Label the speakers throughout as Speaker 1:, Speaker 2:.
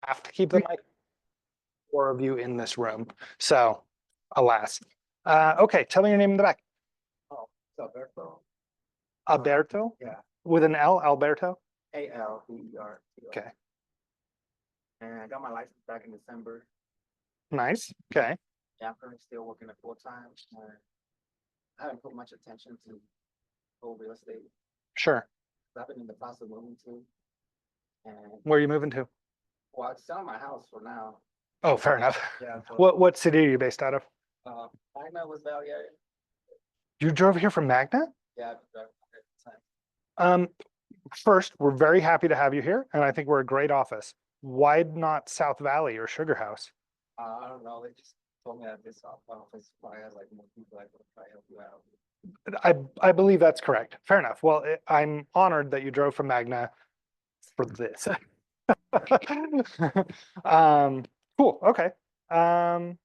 Speaker 1: have to keep the mic, 4 of you in this room. So, alas. Okay, tell me your name in the back.
Speaker 2: Oh, it's Alberto.
Speaker 1: Alberto?
Speaker 2: Yeah,
Speaker 1: With an L, Alberto?
Speaker 2: Alberto.
Speaker 1: Okay,
Speaker 2: And I got my license back in December.
Speaker 1: nice. Okay,
Speaker 2: Yeah, I'm currently still working at full time. I haven't put much attention to whole real estate.
Speaker 1: sure.
Speaker 2: I've been in the process of moving to, and
Speaker 1: Where are you moving to?
Speaker 2: well, I'm selling my house for now.
Speaker 1: Oh, fair enough.
Speaker 2: Yeah, so
Speaker 1: What city are you based out of?
Speaker 2: I know was Valley area.
Speaker 1: You drove here from Magna?
Speaker 2: Yeah, I've been driving for a time.
Speaker 1: Um, First, we're very happy to have you here, and I think we're a great office. Why not South Valley or Sugar House?
Speaker 2: I don't know. They just told me that this office probably has like more people that will try to help you out.
Speaker 1: I believe that's correct. Fair enough. Well, I'm honored that you drove from Magna for this. um, cool. Okay. Um,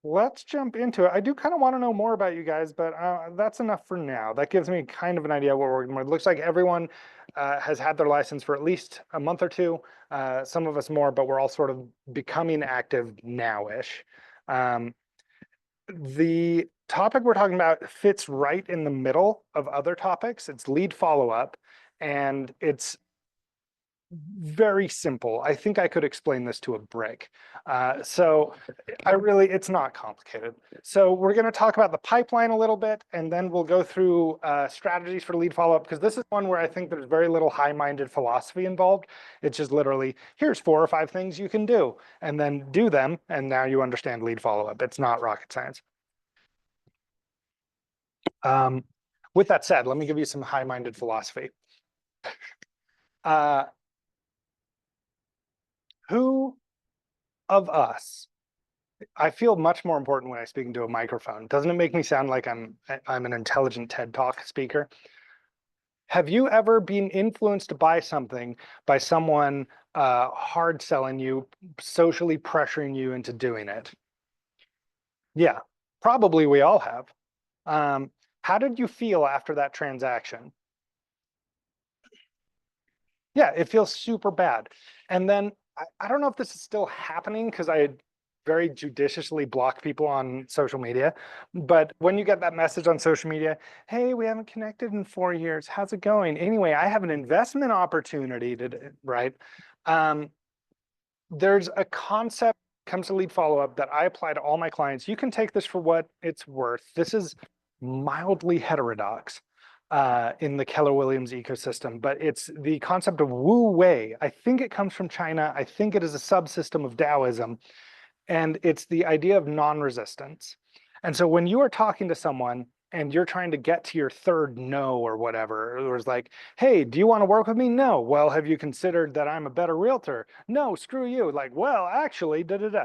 Speaker 1: let's jump into it. I do kind of want to know more about you guys, but that's enough for now. That gives me kind of an idea what we're working with. It looks like everyone has had their license for at least a month or two. Some of us more, but we're all sort of becoming active now-ish. The topic we're talking about fits right in the middle of other topics. It's lead follow-up, and it's very simple. I think I could explain this to a brick. So it's not complicated. So we're going to talk about the pipeline a little bit, and then we'll go through strategies for lead follow-up, because this is one where I think there's very little high-minded philosophy involved. It's just literally, here's 4 or 5 things you can do, and then do them, and now you understand lead follow-up. It's not rocket science. With that said, let me give you some high-minded philosophy. Who of us, I feel much more important when I speak into a microphone. Doesn't it make me sound like I'm an intelligent TED Talk speaker? Have you ever been influenced to buy something by someone hard selling you, socially pressuring you into doing it? Yeah, probably we all have. How did you feel after that transaction? Yeah, it feels super bad. And then I don't know if this is still happening because I very judiciously block people on social media. But when you get that message on social media, hey, we haven't connected in 4 years. How's it going? Anyway, I have an investment opportunity to, right? There's a concept comes to lead follow-up that I apply to all my clients. You can take this for what it's worth. This is mildly heterodox in the Keller Williams ecosystem, but it's the concept of Wu Wei. I think it comes from China. I think it is a subsystem of Taoism, and it's the idea of non-resistance. And so when you are talking to someone and you're trying to get to your third no or whatever, it was like, hey, do you want to work with me? No. Well, have you considered that I'm a better realtor? No, screw you. Like, well, actually, da da da.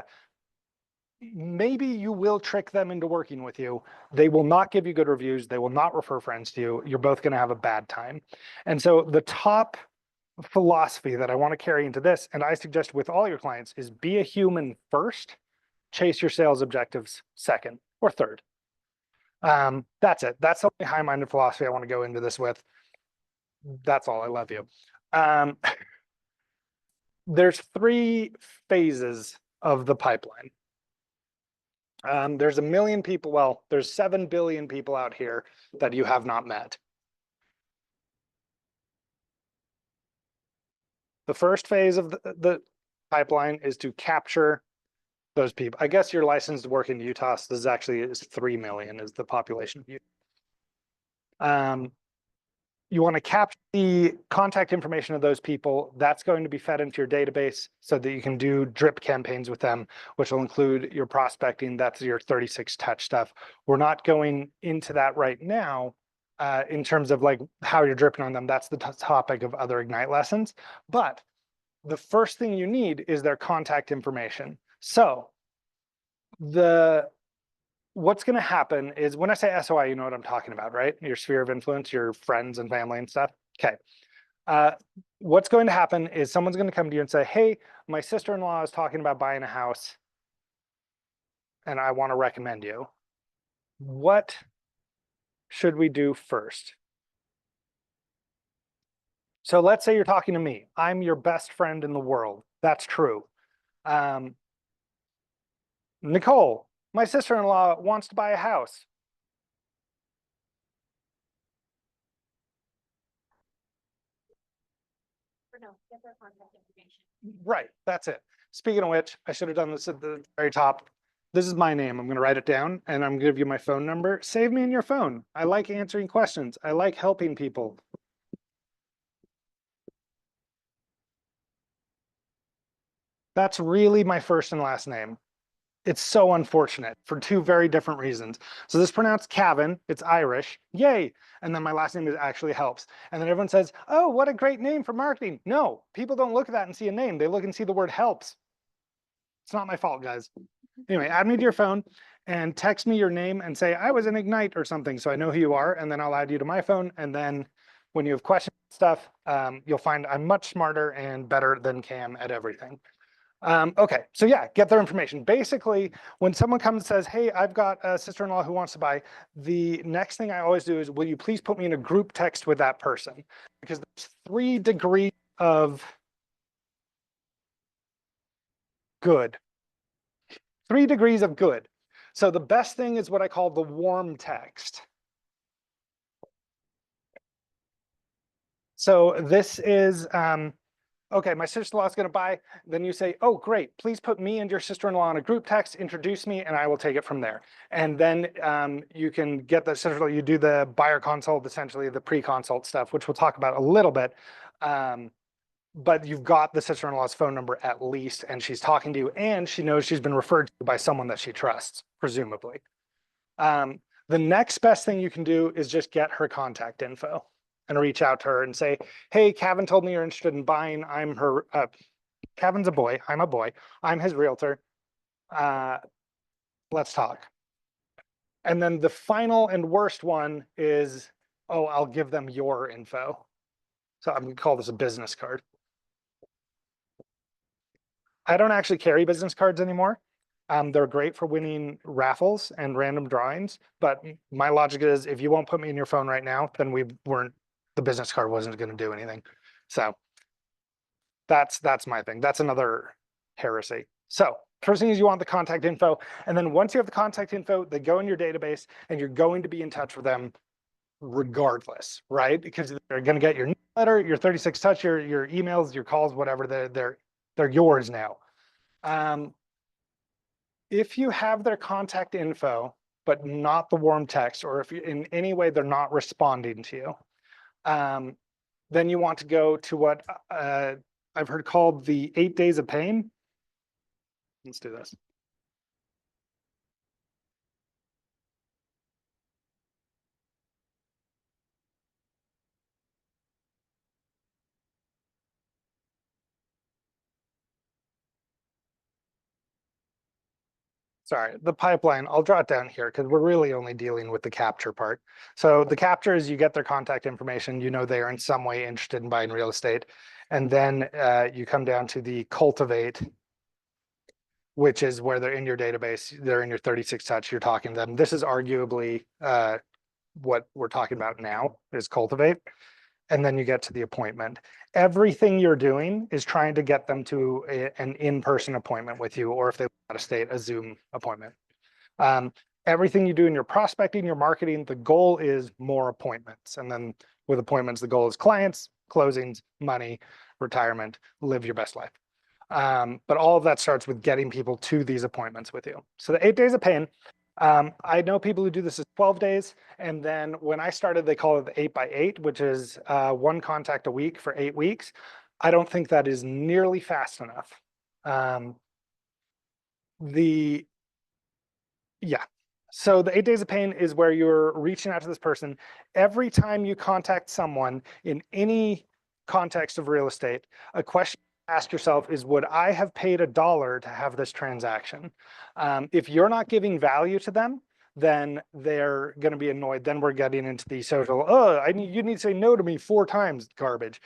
Speaker 1: Maybe you will trick them into working with you. They will not give you good reviews. They will not refer friends to you. You're both going to have a bad time. And so the top philosophy that I want to carry into this, and I suggest with all your clients, is be a human first, chase your sales objectives second or third. That's it. That's the only high-minded philosophy I want to go into this with. That's all. I love you. There's 3 phases of the pipeline. There's 1 million people. Well, there's 7 billion people out here that you have not met. The first phase of the pipeline is to capture those people. I guess you're licensed to work in Utah, so this is actually 3 million is the population of Utah. You want to capture the contact information of those people. That's going to be fed into your database so that you can do drip campaigns with them, which will include your prospecting. That's your 36 touch stuff. We're not going into that right now in terms of like how you're dripping on them. That's the topic of other Ignite lessons. But the first thing you need is their contact information. So what's going to happen is when I say SOI, you know what I'm talking about, right? Your sphere of influence, your friends and family and stuff. Okay. What's going to happen is someone's going to come to you and say, hey, my sister-in-law is talking about buying a house and I want to recommend you. What should we do first? So let's say you're talking to me. I'm your best friend in the world. That's true. Nicole, my sister-in-law wants to buy a house.
Speaker 3: Or no, get their contact information.
Speaker 1: Right, that's it. Speaking of which, I should have done this at the very top. This is my name. I'm going to write it down and I'm going to give you my phone number. Save me in your phone. I like answering questions. I like helping people. That's really my first and last name. It's so unfortunate for two very different reasons. So this is pronounced Cavan, it's Irish, yay. And then my last name is actually helps. And then everyone says, oh, what a great name for marketing. No, people don't look at that and see a name. They look and see the word helps. It's not my fault, guys. Anyway, add me to your phone and text me your name and say, I was in Ignite or something, so I know who you are. And then I'll add you to my phone. And then when you have questions and stuff, you'll find I'm much smarter and better than Cam at everything. Okay, so yeah, get their information. Basically, when someone comes and says, hey, I've got a sister-in-law who wants to buy, the next thing I always do is, will you please put me in a group text with that person? Because there's 3 degrees of good. 3 degrees of good. So the best thing is what I call the warm text. So this is, okay, my sister-in-law is going to buy. Then you say, oh, great, please put me and your sister-in-law on a group text, introduce me, and I will take it from there. And then you can get the sister-in-law, you do the buyer consult, essentially the pre-consult stuff, which we'll talk about a little bit. But you've got the sister-in-law's phone number at least, and she's talking to you, and she knows she's been referred to by someone that she trusts, presumably. The next best thing you can do is just get her contact info and reach out to her and say, hey, Cavan told me you're interested in buying. I'm her, Cavan's a boy, I'm a boy, I'm his realtor. Let's talk. And then the final and worst one is, oh, I'll give them your info. So I'm gonna call this a business card. I don't actually carry business cards anymore. They're great for winning raffles and random drawings, but my logic is if you won't put me in your phone right now, then the business card wasn't going to do anything. So that's my thing. That's another heresy. So first thing is you want the contact info. And then once you have the contact info, they go in your database and you're going to be in touch with them regardless, right? Because they're going to get your newsletter, your 36 touch, your emails, your calls, whatever, they're yours now. If you have their contact info, but not the warm text, or if in any way they're not responding to you, then you want to go to what I've heard called the 8 days of pain. Let's do this. Sorry, the pipeline, I'll draw it down here because we're really only dealing with the capture part. So the capture is you get their contact information, you know they are in some way interested in buying real estate. And then you come down to the cultivate, which is where they're in your database, they're in your 36 touch, you're talking to them. This is arguably what we're talking about now is cultivate. And then you get to the appointment. Everything you're doing is trying to get them to an in-person appointment with you, or if they live out of state, a Zoom appointment. Everything you do in your prospecting, your marketing, the goal is more appointments. And then with appointments, the goal is clients, closings, money, retirement, live your best life. But all of that starts with getting people to these appointments with you. So the 8 days of pain, I know people who do this as 12 days. And then when I started, they call it the 8x8, which is 1 contact a week for 8 weeks. I don't think that is nearly fast enough. Yeah. So the 8 days of pain is where you're reaching out to this person. Every time you contact someone in any context of real estate, a question to ask yourself is, would I have paid $1 to have this transaction? If you're not giving value to them, then they're going to be annoyed. Then we're getting into the social, oh, you need to say no to me 4 times garbage.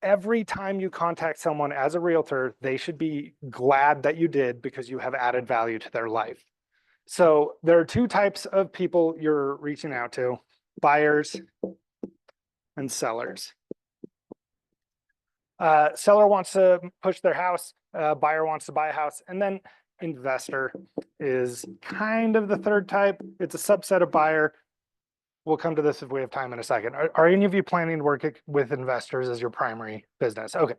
Speaker 1: Every time you contact someone as a realtor, they should be glad that you did because you have added value to their life. So there are 2 types of people you're reaching out to: buyers and sellers. Seller wants to push their house, buyer wants to buy a house, and then investor is kind of the third type. It's a subset of buyer. We'll come to this if we have time in a second. Are any of you planning to work with investors as your primary business? Okay.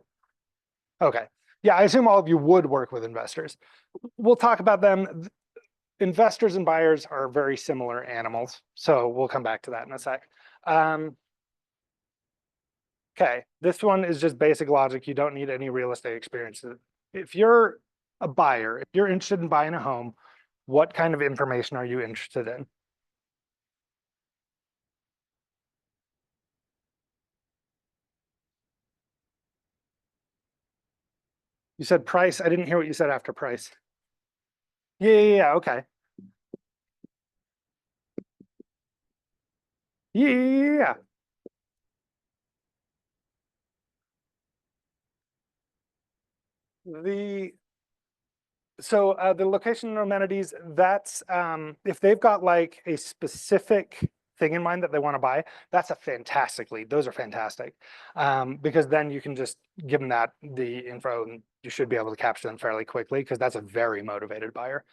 Speaker 1: Okay. Yeah, I assume all of you would work with investors. We'll talk about them. Investors and buyers are very similar animals, so we'll come back to that in a sec. Okay, this one is just basic logic. You don't need any real estate experience. If you're a buyer, if you're interested in buying a home, what kind of information are you interested in? You said price. I didn't hear what you said after price. Yeah, okay. Yeah. The location and amenities, that's if they've got like a specific thing in mind that they want to buy, that's a fantastic lead. Those are fantastic. Because then you can just give them the info and you should be able to capture them fairly quickly because that's a very motivated buyer.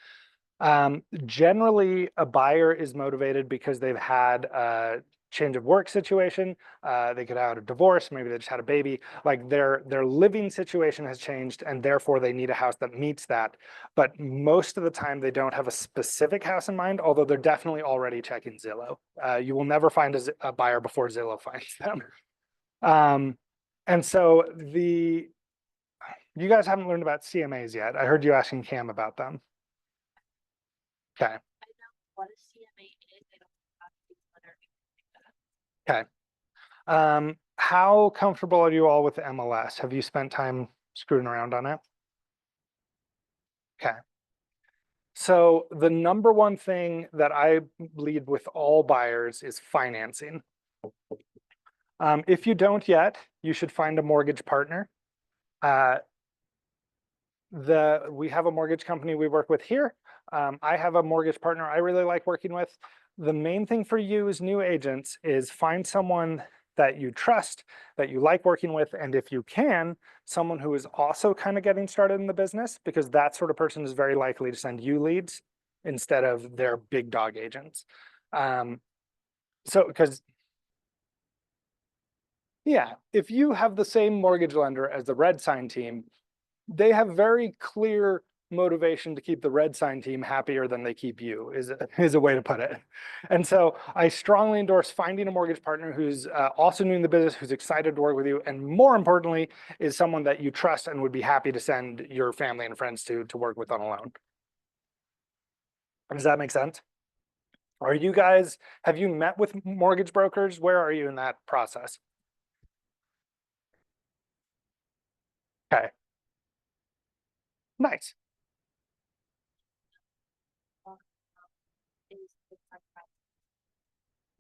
Speaker 1: Generally, a buyer is motivated because they've had a change of work situation. They could have had a divorce, maybe they just had a baby. Like their living situation has changed, and therefore they need a house that meets that. But most of the time, they don't have a specific house in mind, although they're definitely already checking Zillow. You will never find a buyer before Zillow finds them. And so you guys haven't learned about CMAs yet. I heard you asking Cam about them. Okay.
Speaker 3: I know what a CMA is. I don't have other
Speaker 1: Okay. How comfortable are you all with the MLS? Have you spent time screwing around on it? Okay. So the number one thing that I lead with all buyers is financing. If you don't yet, you should find a mortgage partner. We have a mortgage company we work with here. I have a mortgage partner I really like working with. The main thing for you as new agents is find someone that you trust, that you like working with, and if you can, someone who is also kind of getting started in the business, because that sort of person is very likely to send you leads instead of their big dog agents. Because yeah, if you have the same mortgage lender as the red sign team, they have very clear motivation to keep the red sign team happier than they keep you is a way to put it. And so I strongly endorse finding a mortgage partner who's also new in the business, who's excited to work with you, and more importantly, is someone that you trust and would be happy to send your family and friends to work with on a loan. Does that make sense? Have you met with mortgage brokers? Where are you in that process? Okay. Nice.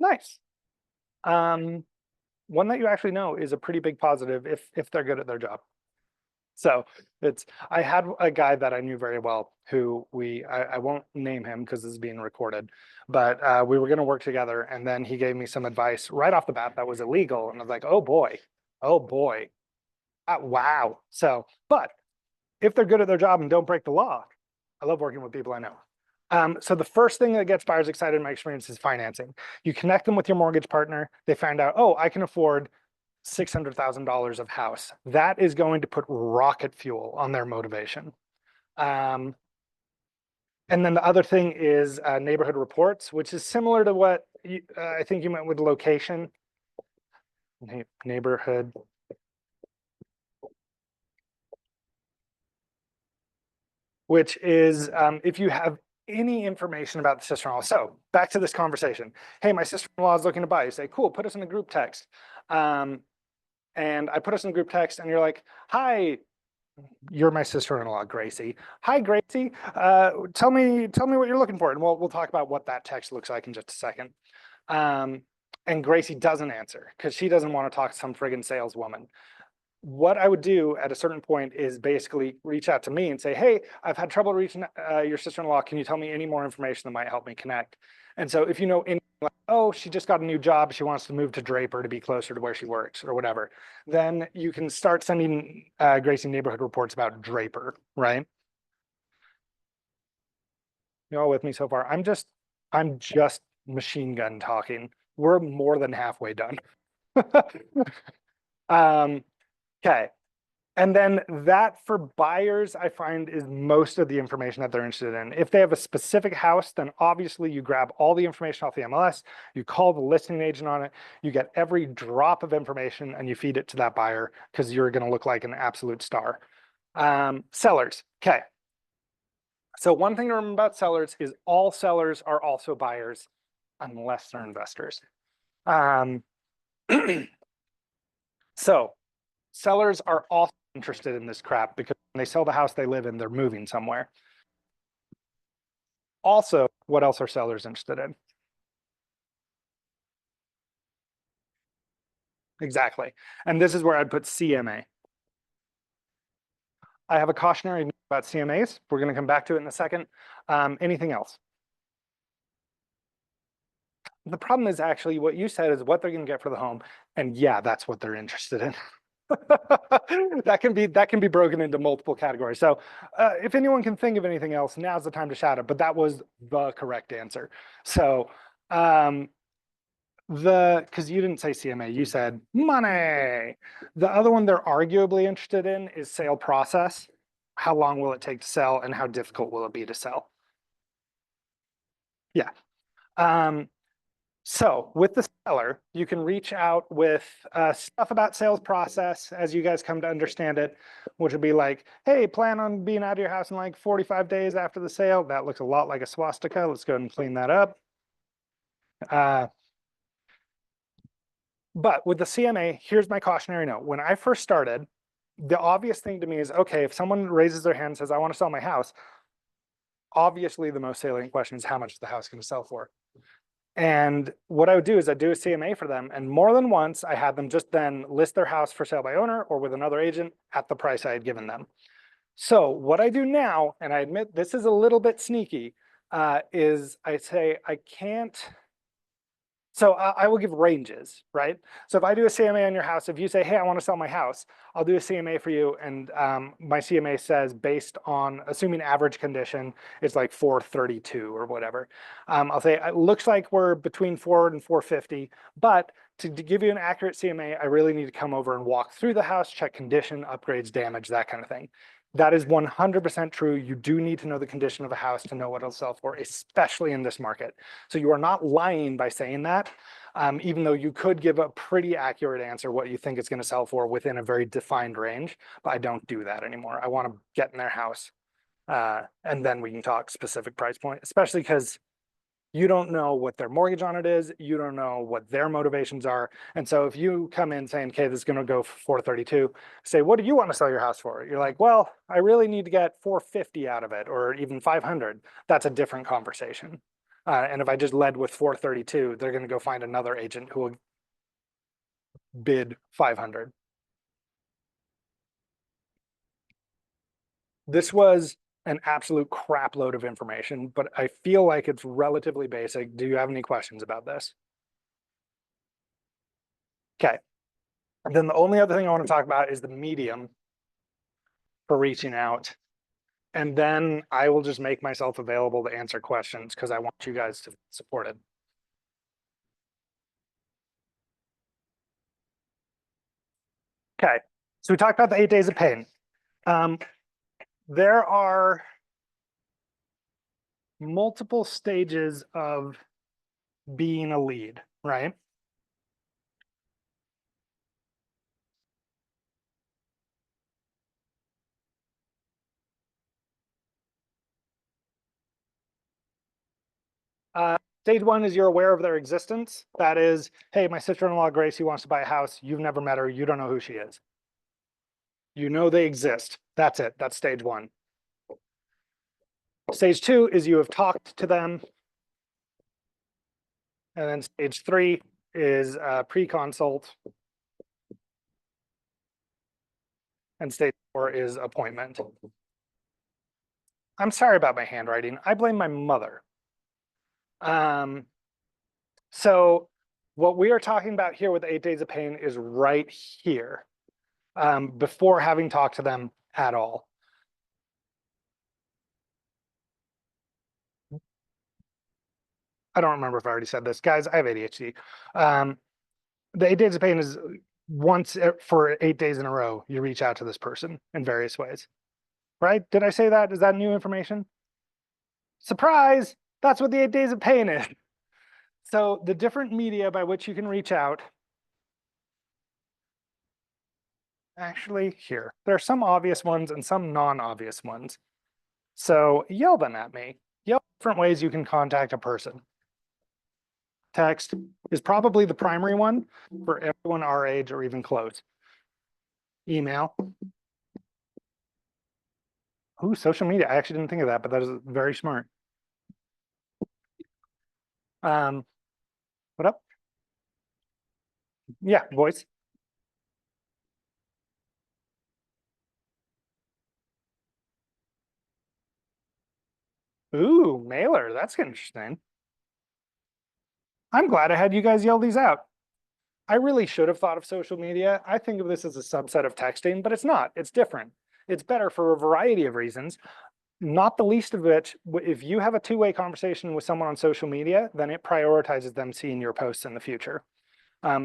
Speaker 1: Nice. One that you actually know is a pretty big positive if they're good at their job. So I had a guy that I knew very well who I won't name him because this is being recorded, but we were going to work together, and then he gave me some advice right off the bat that was illegal, and I was like, oh boy, wow. So, but if they're good at their job and don't break the law, I love working with people I know. So the first thing that gets buyers excited in my experience is financing. You connect them with your mortgage partner. They find out, oh, I can afford $600,000 of house. That is going to put rocket fuel on their motivation. And then the other thing is neighborhood reports, which is similar to what I think you meant with location. Neighborhood. Which is if you have any information about the sister-in-law. So back to this conversation. Hey, my sister-in-law is looking to buy. You say, cool, put us in a group text. And I put us in a group text and you're like, hi, you're my sister-in-law, Gracie. Hi, Gracie. Tell me what you're looking for. And we'll talk about what that text looks like in just a second. And Gracie doesn't answer because she doesn't want to talk to some friggin' saleswoman. What I would do at a certain point is basically reach out to me and say, hey, I've had trouble reaching your sister-in-law. Can you tell me any more information that might help me connect? And so if you know any like, oh, she just got a new job. She wants to move to Draper to be closer to where she works or whatever. Then you can start sending Gracie neighborhood reports about Draper, right? You all with me so far? I'm just machine gun talking. We're more than halfway done. Okay. And then that for buyers, I find is most of the information that they're interested in. If they have a specific house, then obviously you grab all the information off the MLS, you call the listing agent on it, you get every drop of information and you feed it to that buyer because you're going to look like an absolute star. Sellers. Okay. So one thing to remember about sellers is all sellers are also buyers unless they're investors. So sellers are also interested in this crap because when they sell the house they live in, they're moving somewhere. Also, what else are sellers interested in? Exactly. And this is where I'd put CMA. I have a cautionary note about CMAs. We're going to come back to it in a second. Anything else? The problem is actually what you said is what they're going to get for the home. And yeah, that's what they're interested in. that can be broken into multiple categories. So if anyone can think of anything else, now's the time to shout it. But that was the correct answer. So because you didn't say CMA, you said money. The other one they're arguably interested in is sale process. How long will it take to sell, and how difficult will it be to sell? Yeah. So with the seller, you can reach out with stuff about sales process as you guys come to understand it, which would be like, hey, plan on being out of your house in like 45 days after the sale. That looks a lot like a swastika. Let's go ahead and clean that up. But with the CMA, here's my cautionary note. When I first started, the obvious thing to me is, okay, if someone raises their hand and says, I want to sell my house, obviously the most salient question is how much is the house going to sell for? And what I would do is I'd do a CMA for them. And more than once, I had them just then list their house for sale by owner or with another agent at the price I had given them. So what I do now, and I admit this is a little bit sneaky, is I say I can't. So I will give ranges, right? So if I do a CMA on your house, if you say, hey, I want to sell my house, I'll do a CMA for you. And my CMA says based on assuming average condition, it's like 432 or whatever. I'll say it looks like we're between 4 and 450, but to give you an accurate CMA, I really need to come over and walk through the house, check condition, upgrades, damage, that kind of thing. That is 100% true. You do need to know the condition of a house to know what it'll sell for, especially in this market. So you are not lying by saying that, even though you could give a pretty accurate answer what you think it's going to sell for within a very defined range. But I don't do that anymore. I want to get in their house, and then we can talk specific price point, especially because you don't know what their mortgage on it is. You don't know what their motivations are. And so if you come in saying, okay, this is going to go for 432, say, what do you want to sell your house for? You're like, well, I really need to get 450 out of it or even 500. That's a different conversation. And if I just led with 432, they're going to go find another agent who will bid 500. This was an absolute crap load of information, but I feel like it's relatively basic. Do you have any questions about this? Okay. And then the only other thing I want to talk about is the medium for reaching out. And then I will just make myself available to answer questions because I want you guys to support it. Okay. So we talked about the 8 days of pain. There are multiple stages of being a lead, right? Stage one is you're aware of their existence. That is, hey, my sister-in-law Gracie wants to buy a house. You've never met her. You don't know who she is. You know they exist. That's it. That's stage one. Stage two is you have talked to them. And then stage three is pre-consult. And stage four is appointment. I'm sorry about my handwriting. I blame my mother. So what we are talking about here with 8 Days of Pain is right here, before having talked to them at all. I don't remember if I already said this. Guys, I have ADHD. The 8 Days of Pain is once for 8 days in a row, you reach out to this person in various ways. Right? Did I say that? Is that new information? Surprise! That's what the 8 Days of Pain is. So the different media by which you can reach out. Actually, here. There are some obvious ones and some non-obvious ones. So yell them at me. Yell different ways you can contact a person. Text is probably the primary one for everyone our age or even close. Email. Ooh, social media. I actually didn't think of that, but that is very smart. What up? Yeah, voice. Ooh, mailer. That's interesting. I'm glad I had you guys yell these out. I really should have thought of social media. I think of this as a subset of texting, but it's not. It's different. It's better for a variety of reasons, not the least of which, if you have a two-way conversation with someone on social media, then it prioritizes them seeing your posts in the future.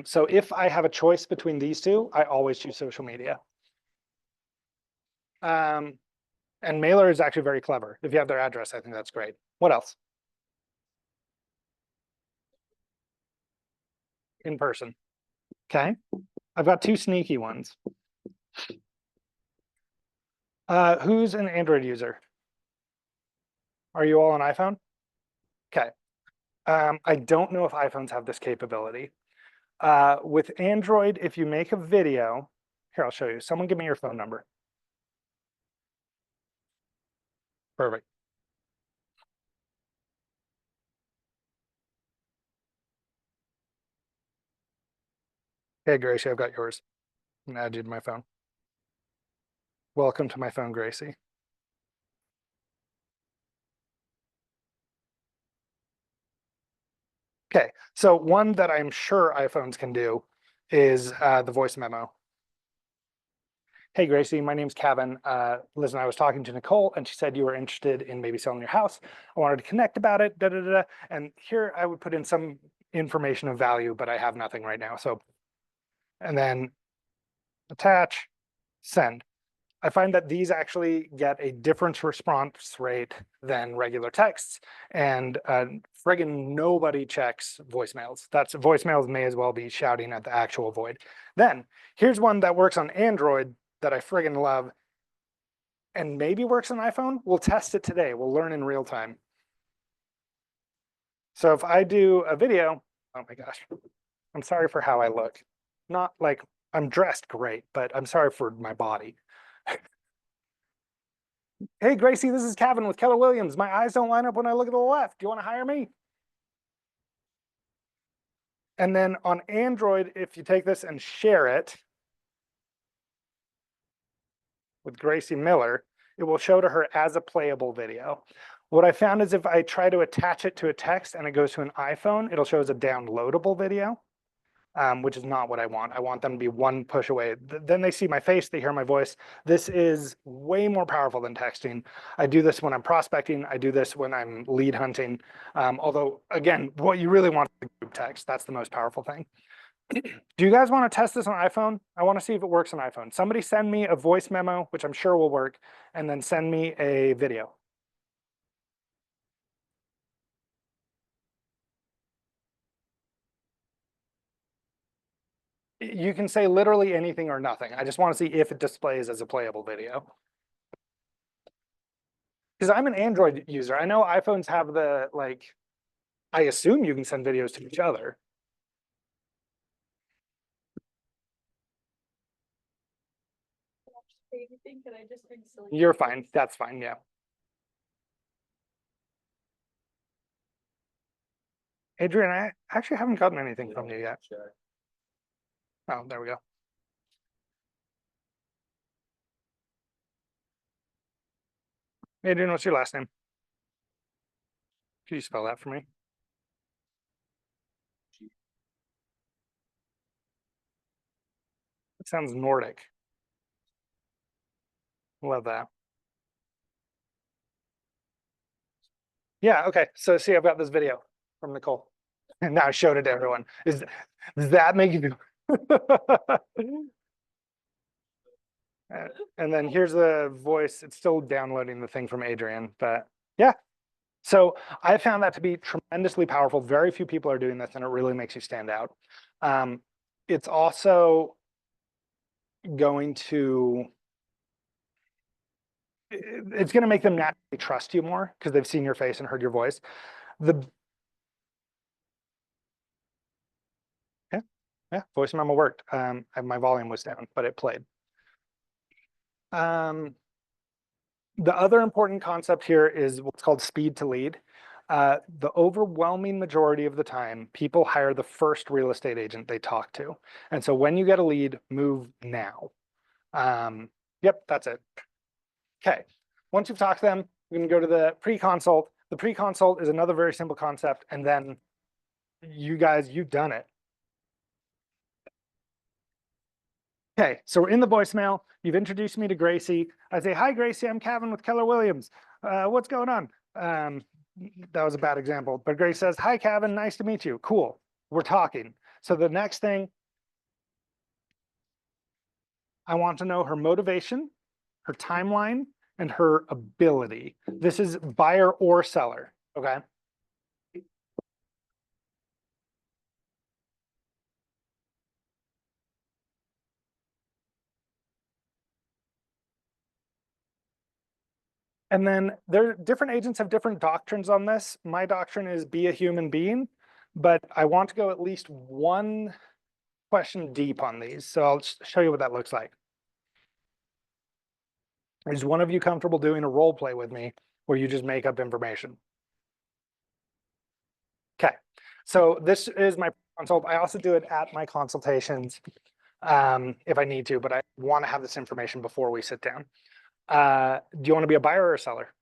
Speaker 1: So if I have a choice between these two, I always choose social media. And mailer is actually very clever. If you have their address, I think that's great. What else? In person. Okay. I've got two sneaky ones. Who's an Android user? Are you all on iPhone? Okay. I don't know if iPhones have this capability. With Android, if you make a video, here, I'll show you. Someone give me your phone number. Perfect. Hey, Gracie, I've got yours. I'm gonna add you to my phone. Welcome to my phone, Gracie. Okay, so one that I'm sure iPhones can do is the voice memo. Hey, Gracie, my name's Cavan. Listen, I was talking to Nicole and she said you were interested in maybe selling your house. I wanted to connect about it, da, da, da, da. And here I would put in some information of value, but I have nothing right now. So, and then attach, send. I find that these actually get a different response rate than regular texts, and friggin' nobody checks voicemails. That's voicemails may as well be shouting at the actual void. Then here's one that works on Android that I friggin' love, and maybe works on iPhone. We'll test it today. We'll learn in real time. So if I do a video, oh my gosh, I'm sorry for how I look. Not like I'm dressed great, but I'm sorry for my body. Hey, Gracie, this is Cavan with Keller Williams. My eyes don't line up when I look at the left. Do you want to hire me? And then on Android, if you take this and share it with Gracie Miller, it will show to her as a playable video. What I found is if I try to attach it to a text and it goes to an iPhone, it'll show as a downloadable video. Which is not what I want. I want them to be one push away. Then they see my face, they hear my voice. This is way more powerful than texting. I do this when I'm prospecting. I do this when I'm lead hunting. Although, again, what you really want is group text. That's the most powerful thing. Do you guys want to test this on iPhone? I want to see if it works on iPhone. Somebody send me a voice memo, which I'm sure will work, and then send me a video. You can say literally anything or nothing. I just want to see if it displays as a playable video. Because I'm an Android user. I know iPhones have the, like, I assume you can send videos to each other. You're fine. That's fine. Yeah. Adrian, I actually haven't gotten anything from you yet. Oh, there we go. Adrian, what's your last name? Can you spell that for me? Sounds Nordic. Love that. Yeah, okay. So see, I've got this video from Nicole. And now I showed it to everyone. Does that make you feel? And then here's the voice. It's still downloading the thing from Adrian, but yeah. So I found that to be tremendously powerful. Very few people are doing this, and it really makes you stand out. It's also going to it's going to make them naturally trust you more because they've seen your face and heard your voice. Yeah, voice memo worked. My volume was down, but it played. The other important concept here is what's called speed to lead. The overwhelming majority of the time, people hire the first real estate agent they talk to. And so when you get a lead, move now. Yep, that's it. Okay, once you've talked to them, we can go to the pre-consult. The pre-consult is another very simple concept. And then you guys, you've done it. Okay, so we're in the voicemail. You've introduced me to Gracie. I say, hi, Gracie, I'm Cavan with Keller Williams. What's going on? That was a bad example, but Grace says, hi, Cavan, nice to meet you. Cool, we're talking. So the next thing, I want to know her motivation, her timeline, and her ability. This is buyer or seller, okay? And then different agents have different doctrines on this. My doctrine is be a human being, but I want to go at least one question deep on these. So I'll show you what that looks like. Is one of you comfortable doing a role play with me where you just make up information? Okay, so this is my consult. I also do it at my consultations if I need to, but I want to have this information before we sit down. Do you want to be a buyer or a seller?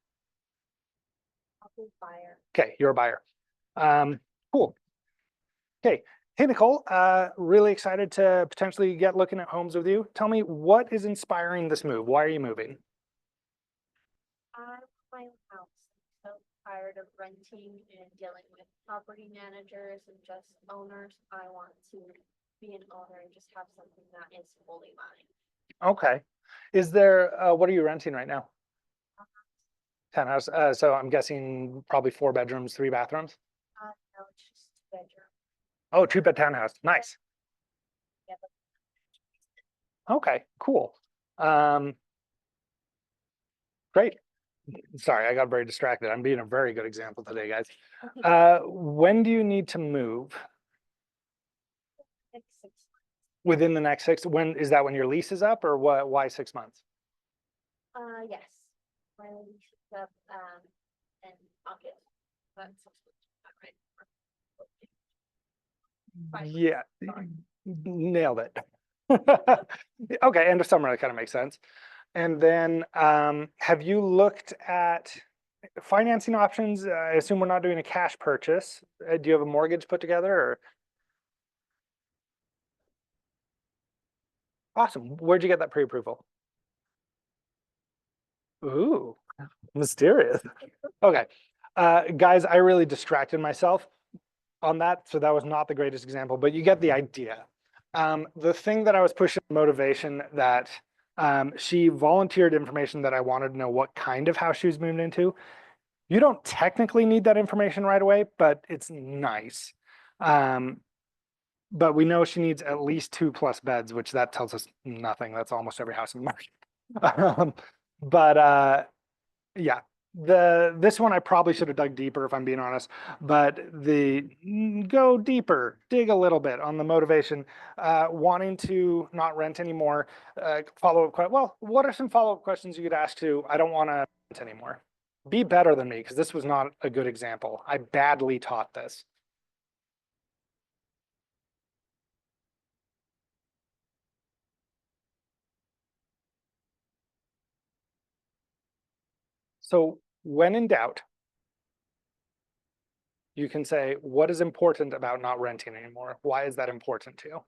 Speaker 3: I'll be buyer.
Speaker 1: Okay, you're a buyer. Cool. Okay. Hey, Nicole, really excited to potentially get looking at homes with you. Tell me, what is inspiring this move? Why are you moving?
Speaker 3: I want my own house. I'm so tired of renting and dealing with property managers and just owners. I want to be an owner and just have something that is fully mine.
Speaker 1: Okay. Is there, what are you renting right now? Townhouse. So I'm guessing probably 4 bedrooms, 3 bathrooms.
Speaker 3: No, it's just 2 bedroom.
Speaker 1: Oh, 2-bed townhouse. Nice.
Speaker 3: Yeah,
Speaker 1: Okay, cool. Great. Sorry, I got very distracted. I'm being a very good example today, guys. When do you need to move?
Speaker 3: Next 6 months.
Speaker 1: Within the next 6, when is that when your lease is up or what? Why 6 months?
Speaker 3: Yes. My lease is up in August. That's 6 months, right?
Speaker 1: Yeah, nailed it. Okay, end of summer, that kind of makes sense. And then have you looked at financing options? I assume we're not doing a cash purchase. Do you have a mortgage put together or? Awesome. Where'd you get that pre-approval? Ooh, mysterious. Okay. Guys, I really distracted myself on that, so that was not the greatest example, but you get the idea. The thing that I was pushing motivation that she volunteered information that I wanted to know what kind of house she was moving into. You don't technically need that information right away, but it's nice. But we know she needs at least 2+ beds, which that tells us nothing. That's almost every house in the market. But yeah, this one I probably should have dug deeper if I'm being honest, but go deeper, dig a little bit on the motivation, wanting to not rent anymore. Follow-up question. Well, what are some follow-up questions you could ask to, I don't want to rent anymore? Be better than me, because this was not a good example. I badly taught this. So when in doubt, you can say, what is important about not renting anymore? Why is that important to you?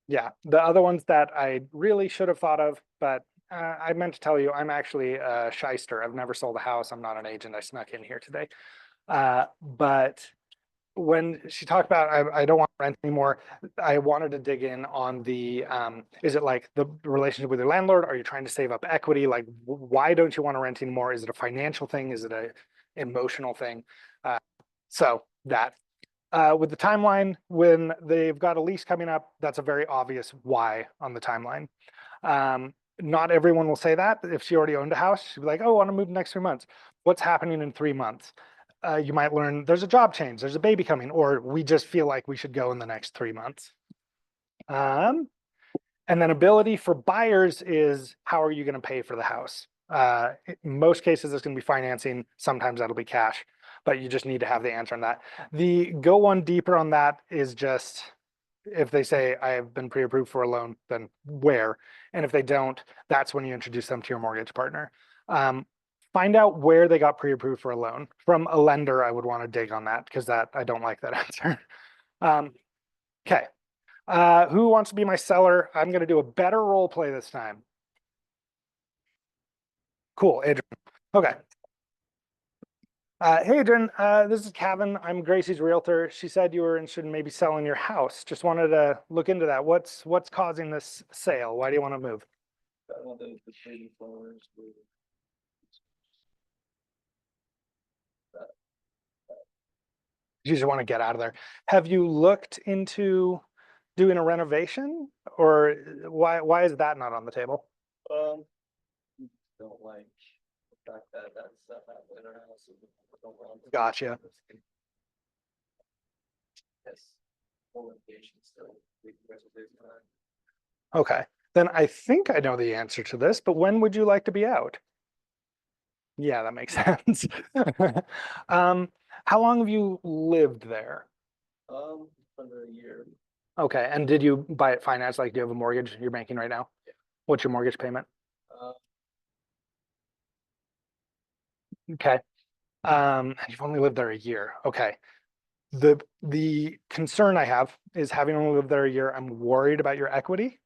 Speaker 1: Yeah, the other ones that I really should have thought of, but I meant to tell you, I'm actually a shyster. I've never sold a house. I'm not an agent. I snuck in here today. But when she talked about I don't want to rent anymore, I wanted to dig in on the is it like the relationship with your landlord? Are you trying to save up equity? Like, why don't you want to rent anymore? Is it a financial thing? Is it a emotional thing? So that with the timeline, when they've got a lease coming up, that's a very obvious why on the timeline. Not everyone will say that. If she already owned a house, she'd be like, oh, I want to move the next 3 months. What's happening in 3 months? You might learn there's a job change, there's a baby coming, or we just feel like we should go in the next 3 months. And then ability for buyers is how are you going to pay for the house? In most cases, it's going to be financing. Sometimes that'll be cash, but you just need to have the answer on that. The go one deeper on that is just if they say I have been pre-approved for a loan, then where? And if they don't, that's when you introduce them to your mortgage partner. Find out where they got pre-approved for a loan. From a lender, I would want to dig on that because that I don't like that answer. Okay. Who wants to be my seller? I'm going to do a better role play this time. Cool, Adrian. Okay. Hey, Adrian, this is Cavan. I'm Gracie's realtor. She said you were interested in maybe selling your house. Just wanted to look into that. What's causing this sale? Why do you want to move?
Speaker 2: I want the baby flowers.
Speaker 1: You just want to get out of there. Have you looked into doing a renovation, or why is that not on the table?
Speaker 2: Don't like the fact that that stuff happened in our house. And don't want to-
Speaker 1: Gotcha.
Speaker 2: Yes. Full litigation still. We can rest of this time.
Speaker 1: Okay, then I think I know the answer to this, but when would you like to be out? Yeah, that makes sense. How long have you lived there?
Speaker 2: Under a year.
Speaker 1: Okay, and did you buy it financed? Like, do you have a mortgage you're making right now?
Speaker 2: Yeah.
Speaker 1: What's your mortgage payment?
Speaker 2: Uh,
Speaker 1: Okay. You've only lived there a year. Okay. The concern I have is having only lived there a year, I'm worried about your equity.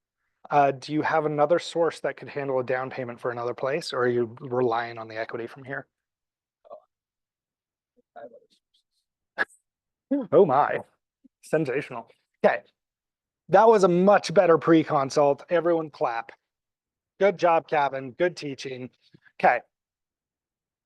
Speaker 1: Do you have another source that could handle a down payment for another place, or are you relying on the equity from here?
Speaker 2: I have other sources.
Speaker 1: Oh my, sensational. Okay, that was a much better pre-consult. Everyone clap. Good job, Cavan. Good teaching. Okay.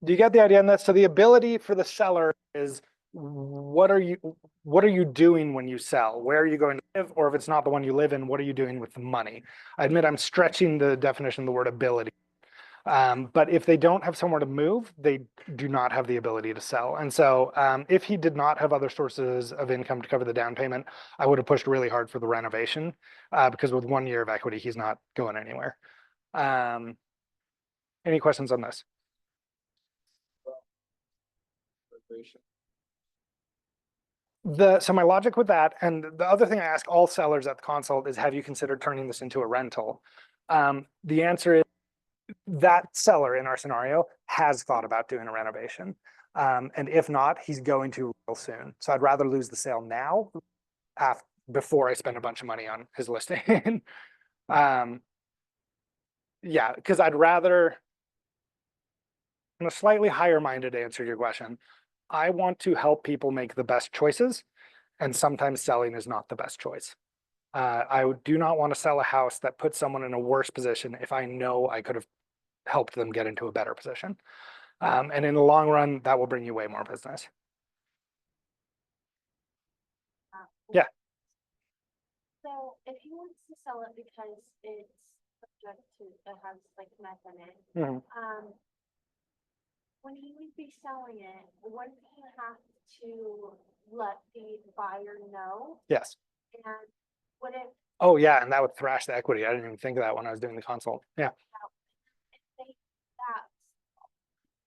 Speaker 1: Do you get the idea on this? So the ability for the seller is what are you doing when you sell? Where are you going to live? Or if it's not the one you live in, what are you doing with the money? I admit I'm stretching the definition of the word ability. But if they don't have somewhere to move, they do not have the ability to sell. And so if he did not have other sources of income to cover the down payment, I would have pushed really hard for the renovation because with 1 year of equity, he's not going anywhere. Any questions on this?
Speaker 2: Litigation.
Speaker 1: So my logic with that, and the other thing I ask all sellers at the consult is, have you considered turning this into a rental? The answer is that seller in our scenario has thought about doing a renovation. And if not, he's going to real soon. So I'd rather lose the sale now before I spend a bunch of money on his listing. Yeah, because I'd rather, in a slightly higher minded answer to your question, I want to help people make the best choices. And sometimes selling is not the best choice. I do not want to sell a house that puts someone in a worse position if I know I could have helped them get into a better position. And in the long run, that will bring you way more business. Yeah.
Speaker 3: So if he wants to sell it because it's subject to, it has like meth in it,
Speaker 1: Mhm.
Speaker 3: when he would be selling it, wouldn't he have to let the buyer know?
Speaker 1: Yes.
Speaker 3: And would it,
Speaker 1: Oh, yeah. And that would thrash the equity. I didn't even think of that when I was doing the consult. Yeah.
Speaker 3: say that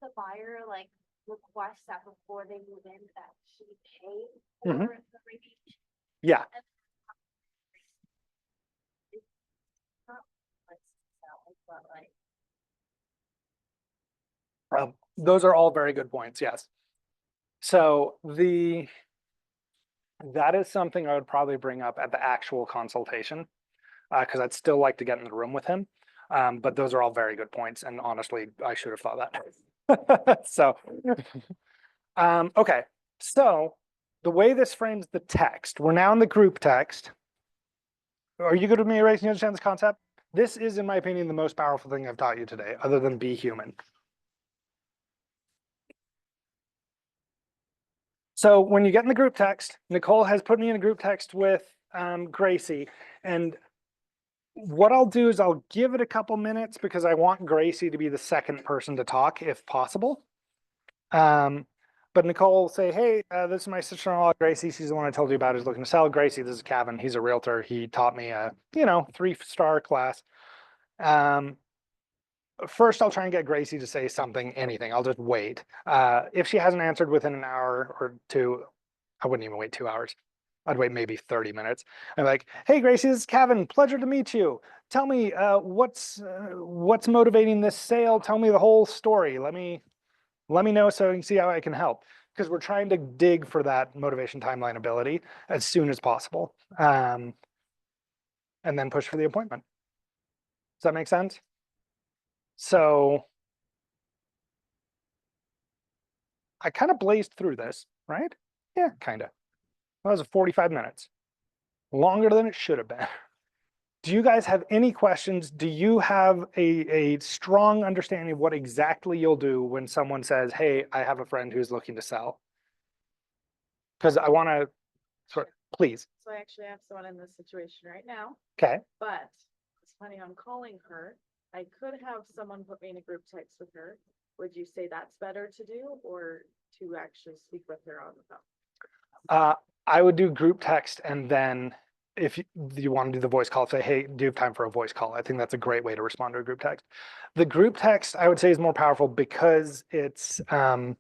Speaker 3: the buyer like requests that before they move in that she pay for
Speaker 1: Mhm.
Speaker 3: the radiation?
Speaker 1: Yeah.
Speaker 3: Not like sell, but like,
Speaker 1: Those are all very good points. Yes. So that is something I would probably bring up at the actual consultation. because I'd still like to get in the room with him. But those are all very good points, and honestly, I should have thought that. So, okay. So the way this frames the text, we're now in the group text. Are you good with me erasing? You understand this concept? This is, in my opinion, the most powerful thing I've taught you today, other than be human. So when you get in the group text, Nicole has put me in a group text with Gracie. And what I'll do is I'll give it a couple minutes because I want Gracie to be the second person to talk if possible. But Nicole will say, hey, this is my sister-in-law, Gracie. She's the one I told you about who's looking to sell. Gracie, this is Cavan. He's a realtor. He taught me a, 3-star class. First, I'll try and get Gracie to say something, anything. I'll just wait. If she hasn't answered within an hour or two, I wouldn't even wait 2 hours. I'd wait maybe 30 minutes. I'm like, hey, Gracie, this is Cavan. Pleasure to meet you. Tell me what's motivating this sale. Tell me the whole story. Let me know so I can see how I can help. Because we're trying to dig for that motivation timeline ability as soon as possible. And then push for the appointment. Does that make sense? So I kind of blazed through this, right? Yeah, kind of. That was 45 minutes. Longer than it should have been. Do you guys have any questions? Do you have a strong understanding of what exactly you'll do when someone says, hey, I have a friend who's looking to sell? Because I want to, please.
Speaker 4: So I actually have someone in this situation right now,
Speaker 1: Okay.
Speaker 4: but it's funny, I'm calling her. I could have someone put me in a group text with her. Would you say that's better to do or to actually speak with her on the phone?
Speaker 1: I would do group text, and then if you want to do the voice call, say, hey, do you have time for a voice call? I think that's a great way to respond to a group text. The group text, I would say, is more powerful because it's the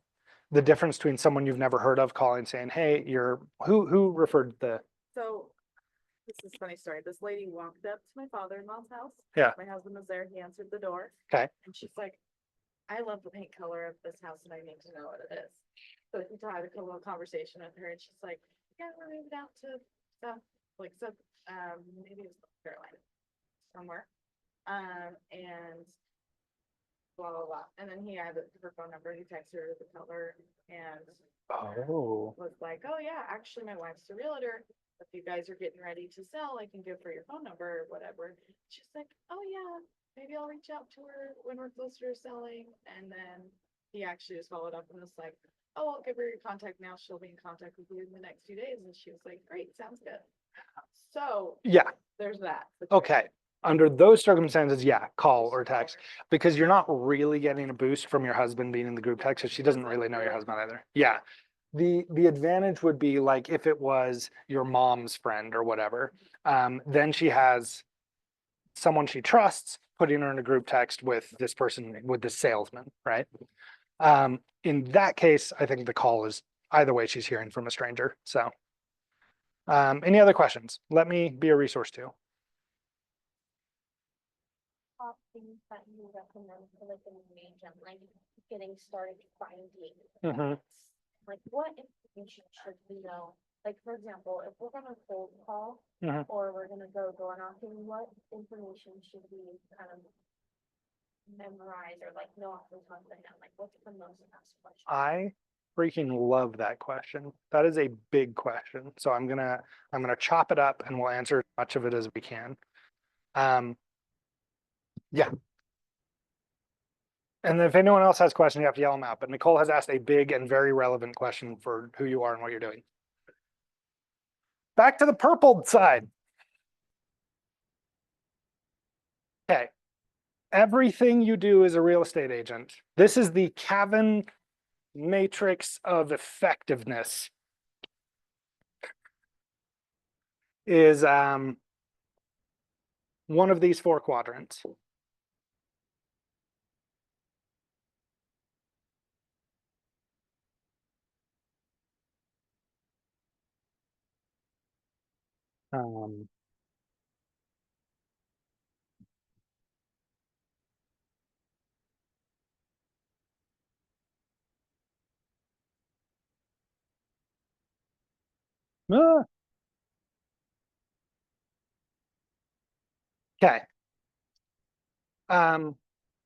Speaker 1: difference between someone you've never heard of calling saying, hey, who referred the.
Speaker 4: So this is a funny story. This lady walked up to my father-in-law's house.
Speaker 1: Yeah.
Speaker 4: My husband was there. He answered the door.
Speaker 1: Okay.
Speaker 4: And she's like, I love the paint color of this house and I need to know what it is. So he had a little conversation with her and she's like, yeah, we're moving out to maybe it was North Carolina somewhere. And blah, blah, blah. And then he had her phone number. He texted her the color and
Speaker 1: Oh.
Speaker 4: was like, oh yeah, actually my wife's a realtor. If you guys are getting ready to sell, I can give her your phone number or whatever. She's like, oh yeah, maybe I'll reach out to her when we're closer to selling. And then he actually just followed up and was like, oh, I'll give her your contact now. She'll be in contact with you in the next few days. And she was like, great, sounds good. So
Speaker 1: Yeah.
Speaker 4: there's that.
Speaker 1: Okay. Under those circumstances, yeah, call or text, because you're not really getting a boost from your husband being in the group text, because she doesn't really know your husband either. Yeah. The advantage would be like if it was your mom's friend or whatever, then she has someone she trusts putting her in a group text with this person, with this salesman, right? In that case, I think the call is either way she's hearing from a stranger. So any other questions? Let me be a resource too.
Speaker 3: Top things that you recommend for like an agent, like getting started finding.
Speaker 1: Mhm.
Speaker 3: Like what information should we know? Like, for example, if we're gonna cold call
Speaker 1: Mhm.
Speaker 3: or we're gonna go door knocking, what information should we kind of memorize or like know off the top of the head? Like, what's the most asked question?
Speaker 1: I freaking love that question. That is a big question. So I'm gonna chop it up and we'll answer as much of it as we can. Yeah. And if anyone else has questions, you have to yell them out. But Nicole has asked a big and very relevant question for who you are and what you're doing. Back to the purple side. Okay. Everything you do as a real estate agent. This is the Cavan matrix of effectiveness. Is one of these 4 quadrants. Um, ah, Okay.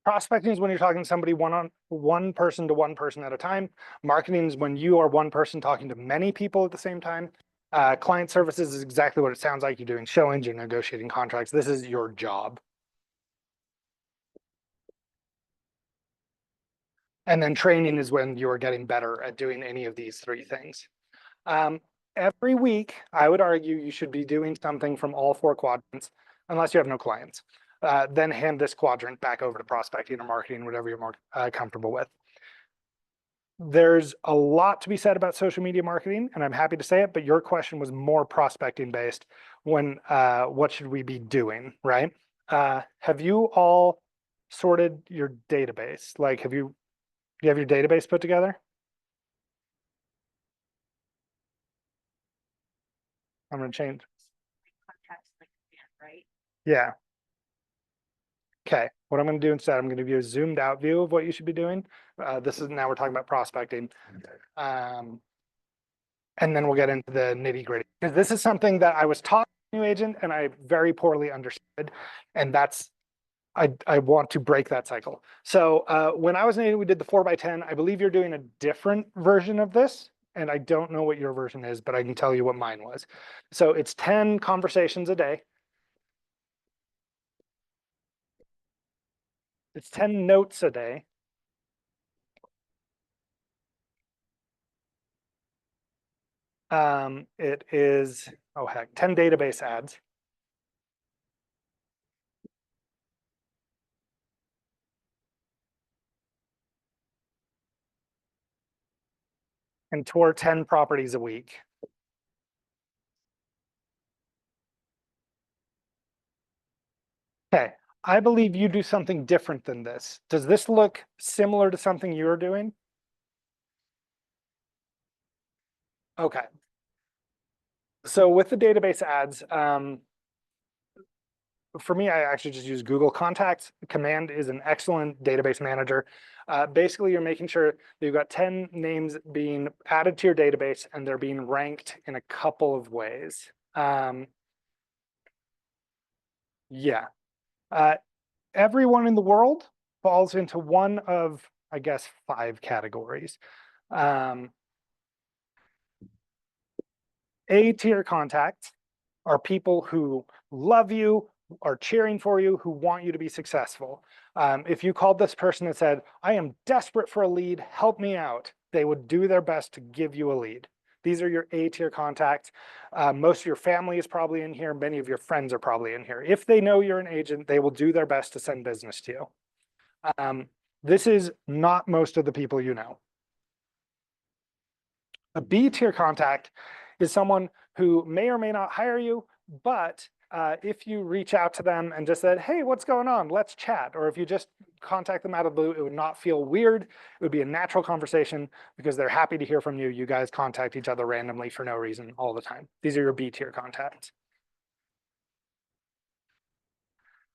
Speaker 1: Prospecting is when you're talking to somebody one person to one person at a time. Marketing is when you are one person talking to many people at the same time. Client services is exactly what it sounds like. You're doing showings, you're negotiating contracts. This is your job. And then training is when you're getting better at doing any of these three things. Every week, I would argue you should be doing something from all four quadrants, unless you have no clients. Then hand this quadrant back over to prospecting or marketing, whatever you're more comfortable with. There's a lot to be said about social media marketing, and I'm happy to say it, but your question was more prospecting based when what should we be doing, right? Have you all sorted your database? Like, do you have your database put together? I'm gonna change.
Speaker 3: Contacts like that, right?
Speaker 1: Yeah. Okay, what I'm gonna do instead, I'm gonna give you a zoomed out view of what you should be doing. This is now we're talking about prospecting. And then we'll get into the nitty gritty. Because this is something that I was taught as a new agent and I very poorly understood. And that's, I want to break that cycle. So when I was an agent, we did the 4x10. I believe you're doing a different version of this. And I don't know what your version is, but I can tell you what mine was. So it's 10 conversations a day. It's 10 notes a day. It is, oh heck, 10 database ads. And tour 10 properties a week. Okay, I believe you do something different than this. Does this look similar to something you're doing? Okay. So with the database ads, for me, I actually just use Google Contacts. Command is an excellent database manager. Basically, you're making sure that you've got 10 names being added to your database and they're being ranked in a couple of ways. Yeah. Everyone in the world falls into one of, I guess, 5 categories. A-tier contacts are people who love you, are cheering for you, who want you to be successful. If you called this person and said, I am desperate for a lead, help me out, they would do their best to give you a lead. These are your A-tier contacts. Most of your family is probably in here. Many of your friends are probably in here. If they know you're an agent, they will do their best to send business to you. This is not most of the people you know. A B-tier contact is someone who may or may not hire you, but if you reach out to them and just said, hey, what's going on? Let's chat. Or if you just contact them out of the blue, it would not feel weird. It would be a natural conversation because they're happy to hear from you. You guys contact each other randomly for no reason all the time. These are your B-tier contacts.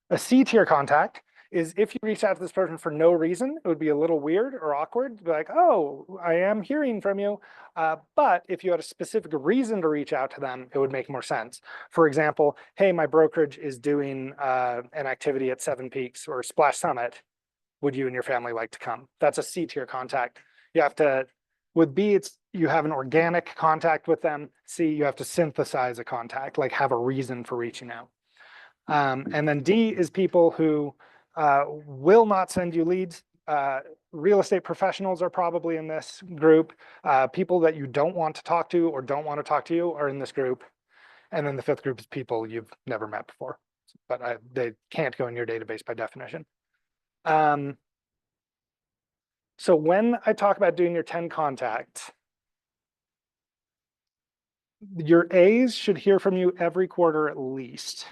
Speaker 1: A C-tier contact is if you reach out to this person for no reason, it would be a little weird or awkward to be like, oh, I am hearing from you. But if you had a specific reason to reach out to them, it would make more sense. For example, hey, my brokerage is doing an activity at Seven Peaks or Splash Summit. Would you and your family like to come? That's a C-tier contact. You have to, with B, it's you have an organic contact with them. C, you have to synthesize a contact, like have a reason for reaching out. And then D is people who will not send you leads. Real estate professionals are probably in this group. People that you don't want to talk to or don't want to talk to you are in this group. And then the 5th group is people you've never met before, but they can't go in your database by definition. So when I talk about doing your 10 contacts, your A's should hear from you every quarter at least.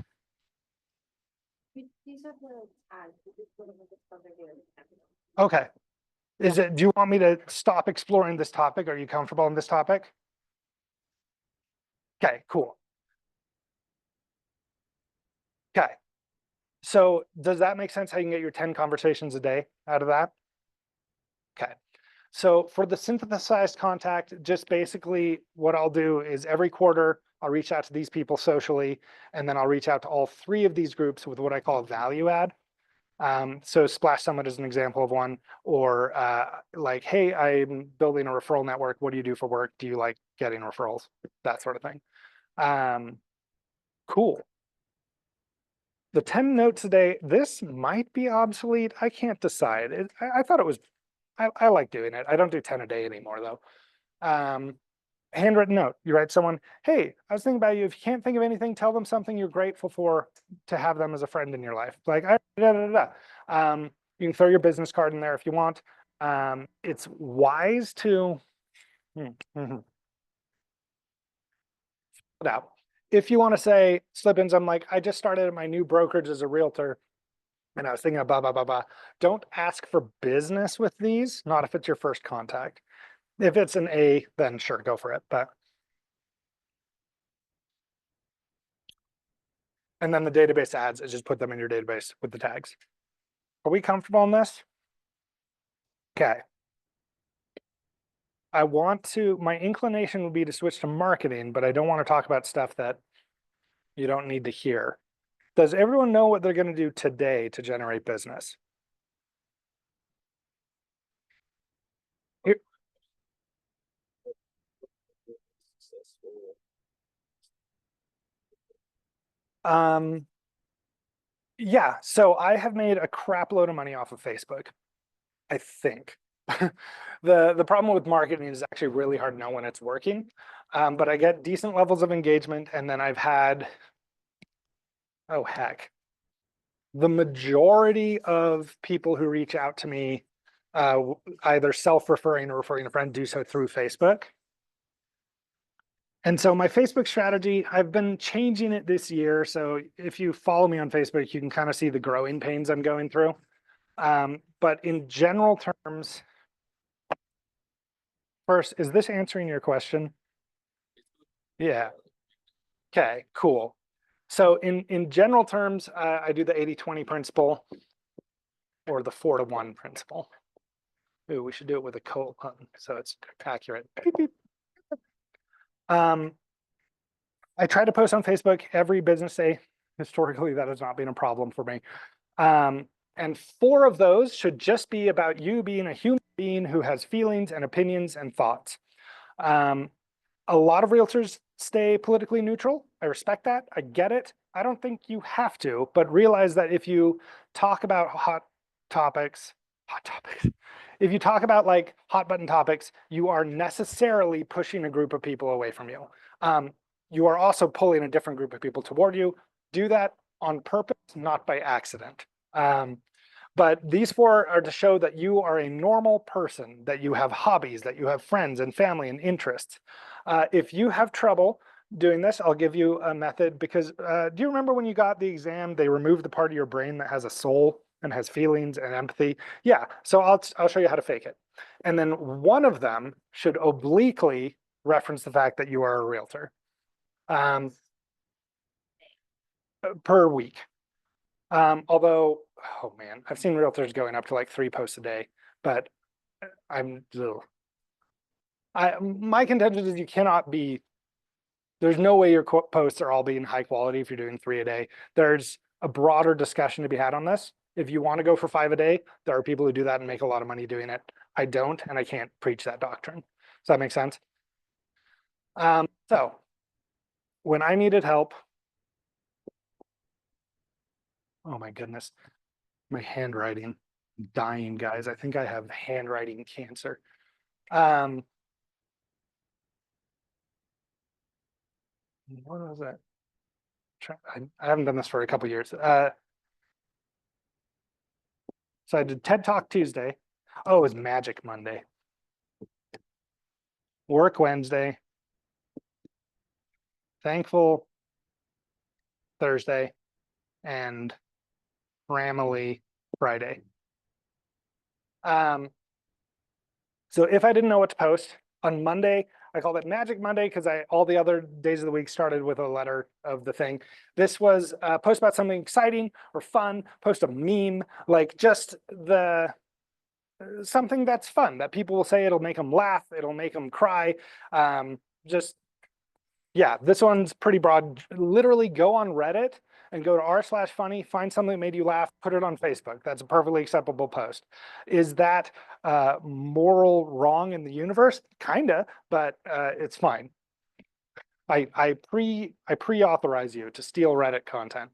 Speaker 3: These are the ads.
Speaker 1: Okay. Do you want me to stop exploring this topic? Are you comfortable on this topic? Okay, cool. Okay. So does that make sense how you can get your 10 conversations a day out of that? Okay. So for the synthesized contact, just basically what I'll do is every quarter I'll reach out to these people socially, and then I'll reach out to all 3 of these groups with what I call a value add. So Splash Summit is an example of one, or like, hey, I'm building a referral network. What do you do for work? Do you like getting referrals? That sort of thing. Cool. The 10 notes a day, this might be obsolete. I can't decide. I thought it was, I like doing it. I don't do 10 a day anymore though. Handwritten note, you write someone, hey, I was thinking about you. If you can't think of anything, tell them something you're grateful for to have them as a friend in your life. Like, you can throw your business card in there if you want. It's wise to put out. If you want to say slip-ins, I'm like, I just started my new brokerage as a realtor, and I was thinking of blah, blah, blah, blah. Don't ask for business with these, not if it's your first contact. If it's an A, then sure, go for it. But and then the database adds is just put them in your database with the tags. Are we comfortable in this? Okay. I want to, my inclination would be to switch to marketing, but I don't want to talk about stuff that you don't need to hear. Does everyone know what they're going to do today to generate business? Here- Yeah, so I have made a crap load of money off of Facebook, I think. The problem with marketing is actually really hard to know when it's working. But I get decent levels of engagement, and then I've had, oh heck, the majority of people who reach out to me, either self-referring or referring a friend, do so through Facebook. And so my Facebook strategy, I've been changing it this year. So if you follow me on Facebook, you can kind of see the growing pains I'm going through. But in general terms, first, is this answering your question? Yeah. Okay, cool. So in general terms, I do the 80-20 principle or the 4-to-1 principle. Ooh, we should do it with a colon so it's accurate. Beep, beep. I try to post on Facebook every business day. Historically, that has not been a problem for me. And 4 of those should just be about you being a human being who has feelings and opinions and thoughts. A lot of realtors stay politically neutral. I respect that. I get it. I don't think you have to, but realize that if you talk about hot topics, if you talk about like hot button topics, you are necessarily pushing a group of people away from you. You are also pulling a different group of people toward you. Do that on purpose, not by accident. But these 4 are to show that you are a normal person, that you have hobbies, that you have friends and family and interests. If you have trouble doing this, I'll give you a method because do you remember when you got the exam, they removed the part of your brain that has a soul and has feelings and empathy? Yeah, so I'll show you how to fake it. And then one of them should obliquely reference the fact that you are a realtor per week. Although, oh man, I've seen realtors going up to like 3 posts a day, but my contention is you cannot be, there's no way your posts are all being high quality if you're doing 3 a day. There's a broader discussion to be had on this. If you want to go for 5 a day, there are people who do that and make a lot of money doing it. I don't, and I can't preach that doctrine. Does that make sense? So when I needed help, oh my goodness, my handwriting, I'm dying, guys. I think I have handwriting cancer. What was that? I haven't done this for a couple years. So I did TED Talk Tuesday. Oh, it was Magic Monday. Work Wednesday. Thankful Thursday. And Ramily Friday. So if I didn't know what to post on Monday, I called it Magic Monday because all the other days of the week started with a letter of the thing. This was post about something exciting or fun, post a meme, like just something that's fun that people will say it'll make them laugh, it'll make them cry. Just Yeah, this one's pretty broad. Literally go on Reddit and go to r/funny, find something that made you laugh, put it on Facebook. That's a perfectly acceptable post. Is that moral wrong in the universe? Kinda, but it's fine. I pre-authorize you to steal Reddit content.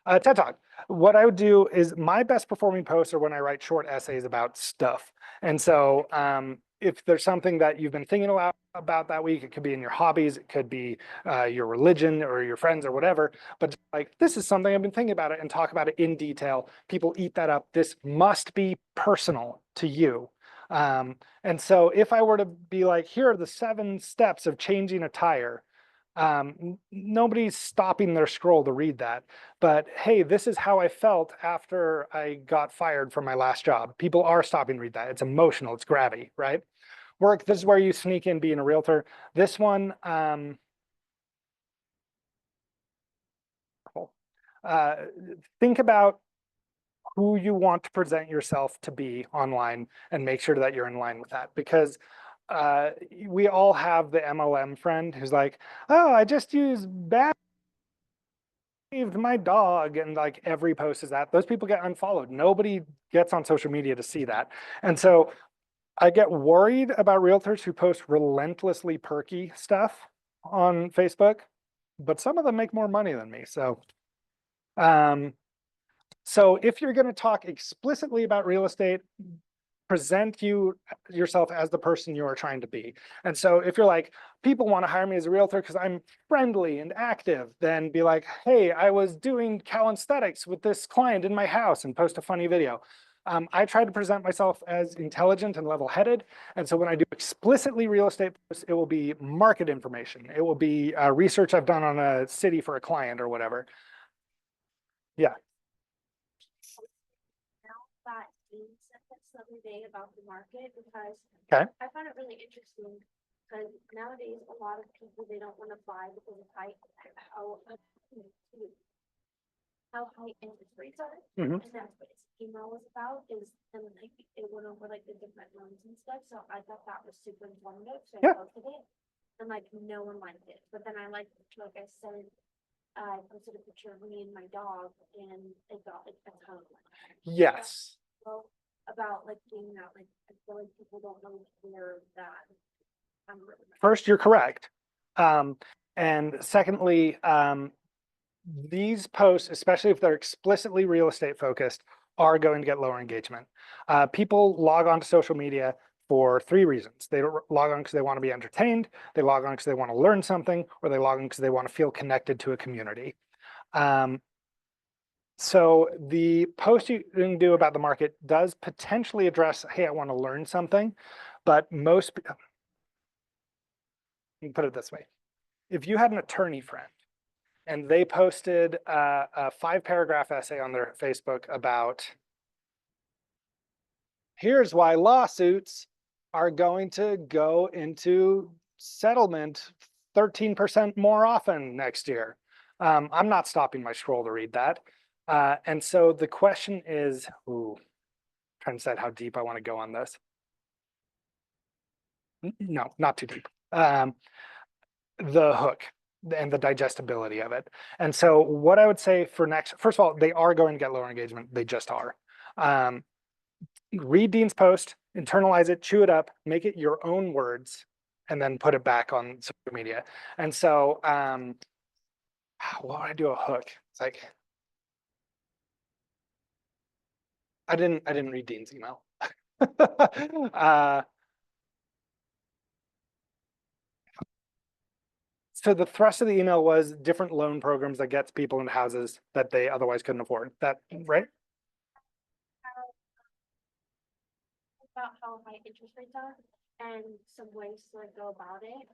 Speaker 1: TED Talk. What I would do is my best performing posts are when I write short essays about stuff. And so if there's something that you've been thinking about that week, it could be in your hobbies, it could be your religion or your friends or whatever, but like, this is something I've been thinking about it, and talk about it in detail. People eat that up. This must be personal to you. And so if I were to be like, here are the 7 steps of changing a tire, nobody's stopping their scroll to read that. But hey, this is how I felt after I got fired from my last job. People are stopping to read that. It's emotional, it's grabby, right? Work, this is where you sneak in being a realtor. This one, think about who you want to present yourself to be online and make sure that you're in line with that, because we all have the MLM friend who's like, oh, I just use bad my dog, and like every post is that. Those people get unfollowed. Nobody gets on social media to see that. And so I get worried about realtors who post relentlessly perky stuff on Facebook, but some of them make more money than me. So if you're going to talk explicitly about real estate, present yourself as the person you are trying to be. And so if you're like, people want to hire me as a realtor because I'm friendly and active, then be like, hey, I was doing calisthenics with this client in my house, and post a funny video. I try to present myself as intelligent and level-headed. And so when I do explicitly real estate posts, it will be market information. It will be research I've done on a city for a client or whatever. Yeah.
Speaker 3: That Dean said this the other day about the market, because
Speaker 1: Okay.
Speaker 3: I found it really interesting, because nowadays a lot of people, they don't want to buy because of how high interest rates are.
Speaker 1: Mhm.
Speaker 3: And that's what his email was about, is, and like it went over like the different loans and stuff. So I thought that was super informative. So
Speaker 1: Yeah.
Speaker 3: I posted it, and like no one liked it. But then I like I said, I posted a picture of me and my dog, and it got like a ton of likes.
Speaker 1: Yes.
Speaker 3: Well, about like being that, like I feel like people don't really care that I'm really.
Speaker 1: First, you're correct. And secondly, these posts, especially if they're explicitly real estate focused, are going to get lower engagement. People log on to social media for 3 reasons. They log on because they want to be entertained, they log on because they want to learn something, or they log on because they want to feel connected to a community. So the post you can do about the market does potentially address, hey, I want to learn something, but most, you can put it this way. If you had an attorney friend and they posted a 5-paragraph essay on their Facebook about, here's why lawsuits are going to go into settlement 13% more often next year. I'm not stopping my scroll to read that. And so the question is, trying to decide how deep I want to go on this. No, not too deep. The hook and the digestibility of it. And so what I would say for next, first of all, they are going to get lower engagement. They just are. Read Dean's post, internalize it, chew it up, make it your own words, and then put it back on social media. And so what would I do a hook? It's like, I didn't read Dean's email. So the thrust of the email was different loan programs that gets people into houses that they otherwise couldn't afford. That right?
Speaker 3: About how high interest rates are and some ways to like go about it.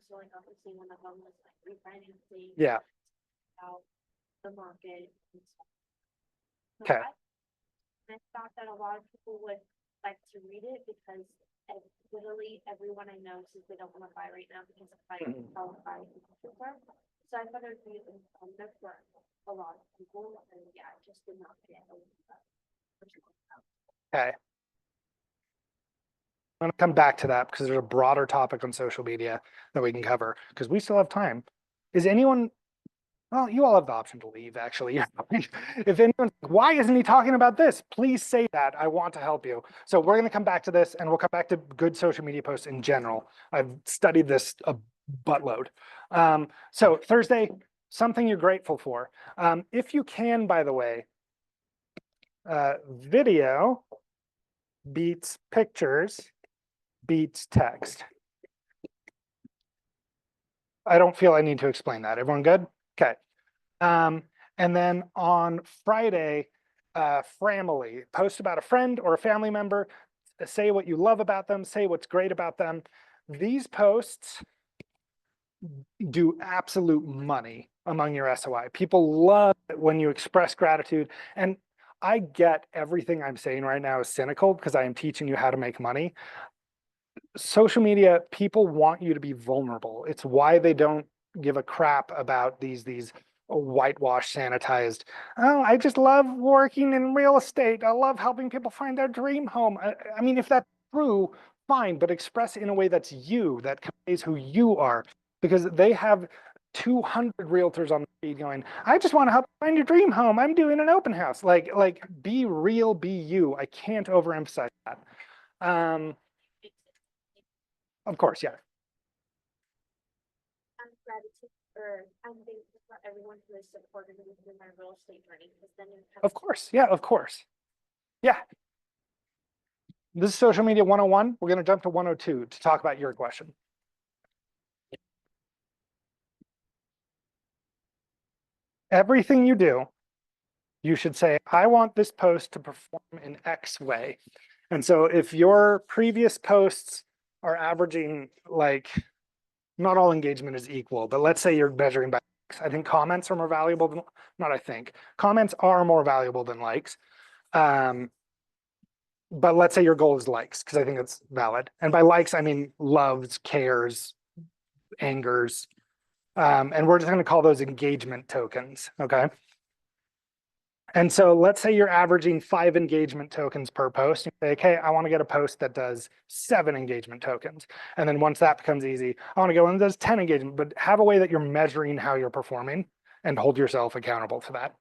Speaker 3: So like obviously one of them was like refinancing.
Speaker 1: Yeah.
Speaker 3: About the market and stuff.
Speaker 1: Okay.
Speaker 3: I thought that a lot of people would like to read it, because literally everyone I know says they don't want to buy right now because of how high interest rates are. So I thought it would be informative for a lot of people, and yeah, I just did not get a lot of that.
Speaker 1: Okay. going to come back to that because there's a broader topic on social media that we can cover because we still have time. Is anyone, well, you all have the option to leave, actually. If anyone, why isn't he talking about this? Please say that. I want to help you. So we're going to come back to this and we'll come back to good social media posts in general. I've studied this a buttload. So Thursday, something you're grateful for. If you can, by the way, video beats pictures beats text. I don't feel I need to explain that. Everyone good? Okay. And then on Friday, family, post about a friend or a family member, say what you love about them, say what's great about them. These posts do absolute money among your SOI. People love it when you express gratitude. And I get everything I'm saying right now is cynical because I am teaching you how to make money. Social media, people want you to be vulnerable. It's why they don't give a crap about these whitewashed, sanitized. Oh, I just love working in real estate. I love helping people find their dream home. I mean, if that's true, fine, but express it in a way that's you, that conveys who you are, because they have 200 realtors on the feed going, I just want to help find your dream home. I'm doing an open house. Like be real, be you. I can't overemphasize that. Of course, yeah.
Speaker 3: I'm gratitude or I'm thankful for everyone who has supported me through my real estate journey. Because then you have
Speaker 1: Of course, yeah, of course. Yeah. This is social media 101. We're going to jump to 102 to talk about your question. Everything you do, you should say, I want this post to perform in X way. And so if your previous posts are averaging, like, not all engagement is equal, but let's say you're measuring by likes. I think comments are more valuable than, not I think, comments are more valuable than likes. But let's say your goal is likes, because I think it's valid. And by likes, I mean loves, cares, angers. And we're just going to call those engagement tokens, okay? And so let's say you're averaging 5 engagement tokens per post. You say, okay, I want to get a post that does 7 engagement tokens. And then once that becomes easy, I want to go and does 10 engagement, but have a way that you're measuring how you're performing and hold yourself accountable to that.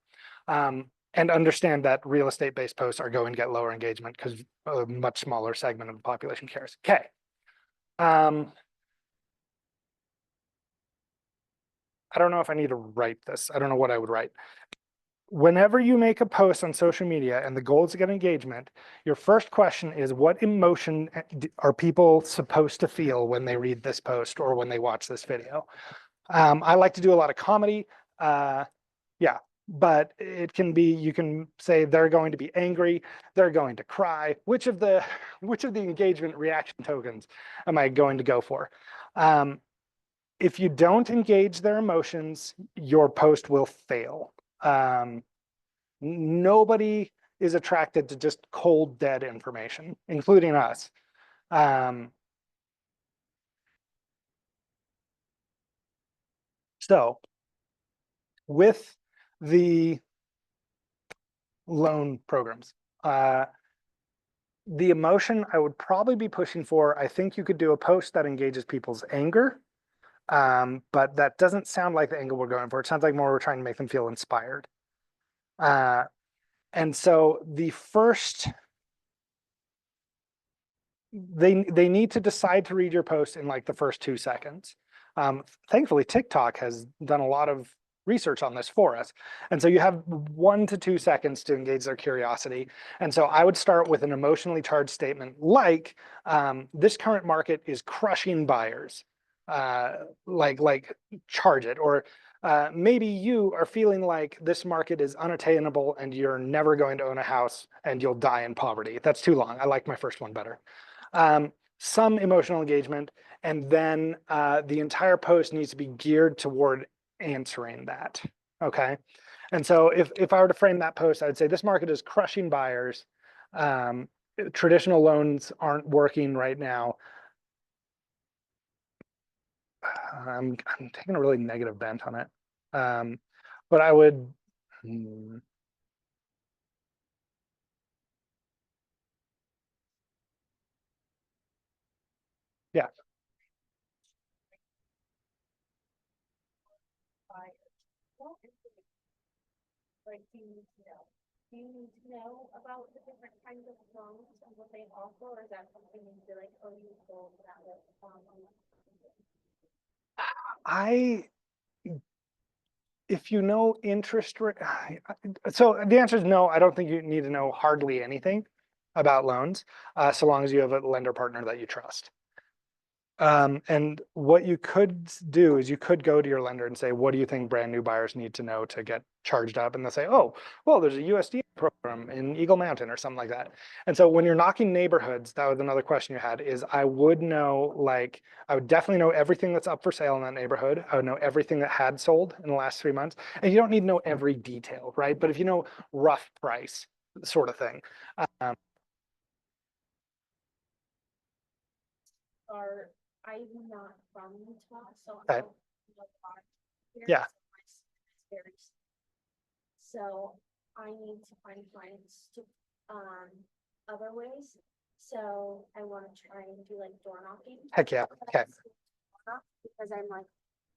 Speaker 1: And understand that real estate-based posts are going to get lower engagement because a much smaller segment of the population cares. Okay. I don't know if I need to write this. I don't know what I would write. Whenever you make a post on social media and the goal is to get engagement, your first question is, what emotion are people supposed to feel when they read this post or when they watch this video? I like to do a lot of comedy. Yeah, but it can be, you can say they're going to be angry, they're going to cry. Which of the engagement reaction tokens am I going to go for? If you don't engage their emotions, your post will fail. Nobody is attracted to just cold, dead information, including us. So with the loan programs, the emotion I would probably be pushing for, I think you could do a post that engages people's anger, but that doesn't sound like the angle we're going for. It sounds like more we're trying to make them feel inspired. And so the first, they need to decide to read your post in like the first 2 seconds. Thankfully, TikTok has done a lot of research on this for us. And so you have 1 to 2 seconds to engage their curiosity. And so I would start with an emotionally charged statement like, this current market is crushing buyers. Like charge it. Or maybe you are feeling like this market is unattainable and you're never going to own a house and you'll die in poverty. That's too long. I like my first one better. Some emotional engagement, and then the entire post needs to be geared toward answering that, okay? And so if I were to frame that post, I'd say this market is crushing buyers. Traditional loans aren't working right now. I'm taking a really negative bent on it. But I would, Yeah.
Speaker 3: What information, like, do you need to know? Do you need to know about the different kinds of loans and what they offer, or is that something you'd be like, oh, you told that was,
Speaker 1: if you know interest rate, so the answer is no, I don't think you need to know hardly anything about loans, so long as you have a lender partner that you trust. And what you could do is you could go to your lender and say, what do you think brand new buyers need to know to get charged up? And they'll say, oh, well, there's a USDA program in Eagle Mountain or something like that. And so when you're knocking neighborhoods, that was another question you had, is I would know, like, I would definitely know everything that's up for sale in that neighborhood. I would know everything that had sold in the last 3 months. And you don't need to know every detail, right? But if you know rough price sort of thing.
Speaker 3: or I'm not from Utah, so
Speaker 1: Okay.
Speaker 3: I don't know a lot here,
Speaker 1: Yeah.
Speaker 3: so my student is very so I need to find clients to other ways. So I want to try and do like door knocking.
Speaker 1: Heck yeah.
Speaker 3: But
Speaker 1: Okay.
Speaker 3: I still door knock because I'm like,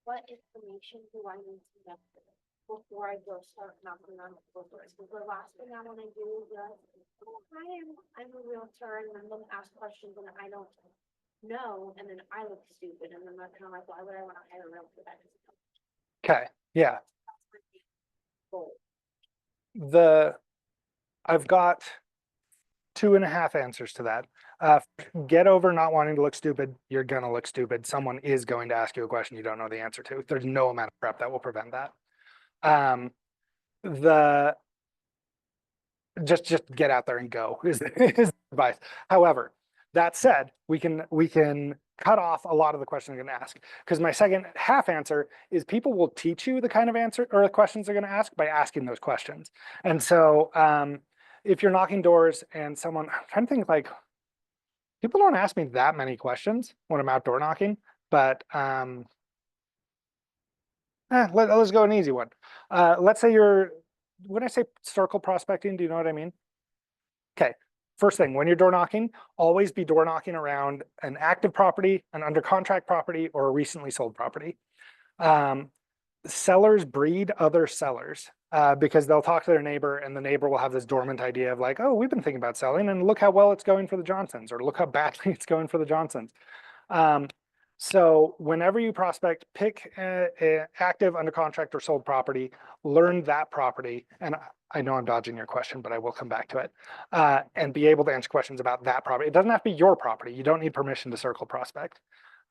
Speaker 3: what information do I need to know before I go start knocking on people's doors? Because the last thing I want to do is like, oh, hi, I'm a realtor, and I'm gonna ask questions and I don't know, and then I look stupid, and then they're kind of like, why would I want to hire a realtor that doesn't know?
Speaker 1: Okay. Yeah.
Speaker 3: That's my main goal.
Speaker 1: I've got 2.5 answers to that. Get over not wanting to look stupid. You're gonna look stupid. Someone is going to ask you a question you don't know the answer to. There's no amount of prep that will prevent that. The just get out there and go is the advice. However, that said, we can cut off a lot of the questions you're going to ask, because my second half answer is people will teach you the kind of answer or the questions they're going to ask by asking those questions. And so if you're knocking doors and someone, I'm trying to think, like, people don't ask me that many questions when I'm outdoor knocking, but let's go an easy one. Let's say when I say circle prospecting, do you know what I mean? Okay, first thing, when you're door knocking, always be door knocking around an active property, an under contract property, or a recently sold property. Sellers breed other sellers because they'll talk to their neighbor, and the neighbor will have this dormant idea of like, oh, we've been thinking about selling, and look how well it's going for the Johnsons, or look how badly it's going for the Johnsons. So whenever you prospect, pick a active under contract or sold property, learn that property. And I know I'm dodging your question, but I will come back to it, and be able to answer questions about that property. It doesn't have to be your property. You don't need permission to circle prospect.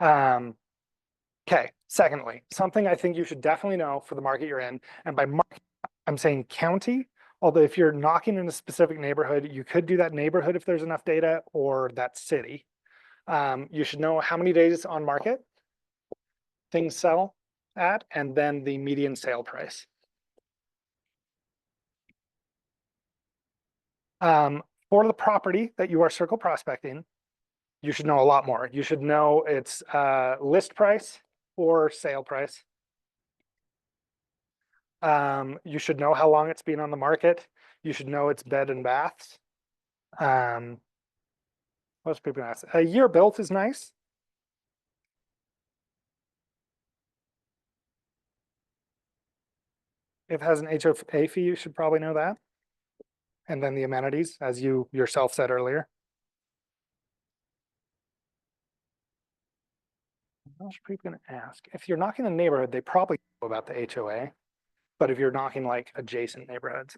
Speaker 1: Okay, secondly, something I think you should definitely know for the market you're in, and by market, I'm saying county, although if you're knocking in a specific neighborhood, you could do that neighborhood if there's enough data, or that city. You should know how many days on market things sell at, and then the median sale price. For the property that you are circle prospecting, you should know a lot more. You should know its list price or sale price. You should know how long it's been on the market. You should know its bed and baths. Most people ask. A year built is nice. If it has an HOA fee, you should probably know that. And then the amenities, as you yourself said earlier. What else are people going to ask? If you're knocking in the neighborhood, they probably know about the HOA. But if you're knocking like adjacent neighborhoods.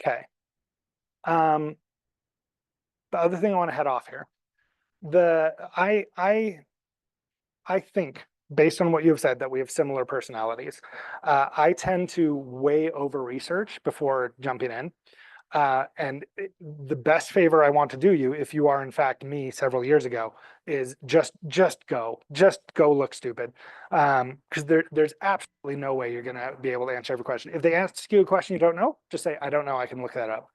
Speaker 1: Okay. The other thing I want to head off here. I think, based on what you've said, that we have similar personalities. I tend to way over research before jumping in. And the best favor I want to do you, if you are in fact me several years ago, is just go look stupid. Because there's absolutely no way you're gonna be able to answer every question. If they ask you a question you don't know, just say, I don't know, I can look that up.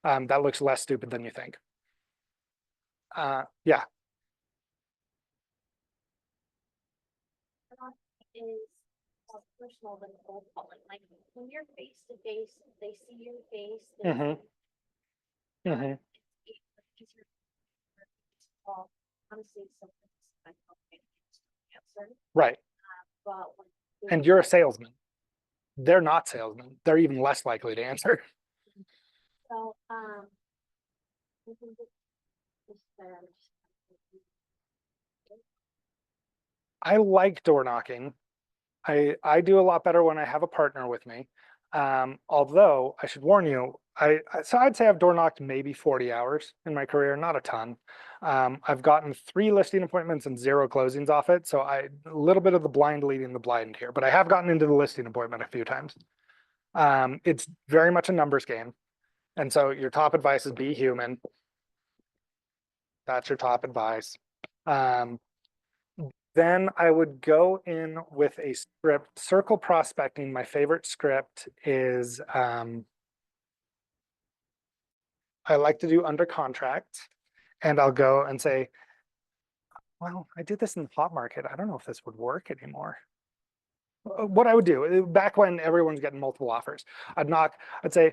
Speaker 1: That looks less stupid than you think. Yeah.
Speaker 3: Is more personal than cold calling. Like when you're face to face, they see your face. They
Speaker 1: Mhm.
Speaker 3: see,
Speaker 1: Mhm.
Speaker 3: it's Because you're, well, honestly, something I don't answer,
Speaker 1: Right.
Speaker 3: but when.
Speaker 1: And you're a salesman. They're not salesmen. They're even less likely to answer.
Speaker 3: So, I think it's there.
Speaker 1: I like door knocking. I do a lot better when I have a partner with me. Although I should warn you, so I'd say I've door knocked maybe 40 hours in my career, not a ton. I've gotten 3 listing appointments and 0 closings off it. So a little bit of the blind leading the blind here, but I have gotten into the listing appointment a few times. It's very much a numbers game. And so your top advice is be human. That's your top advice. Then I would go in with a script. Circle prospecting, my favorite script is I like to do under contract, and I'll go and say, well, I did this in the hot market. I don't know if this would work anymore. What I would do back when everyone's getting multiple offers, I'd say,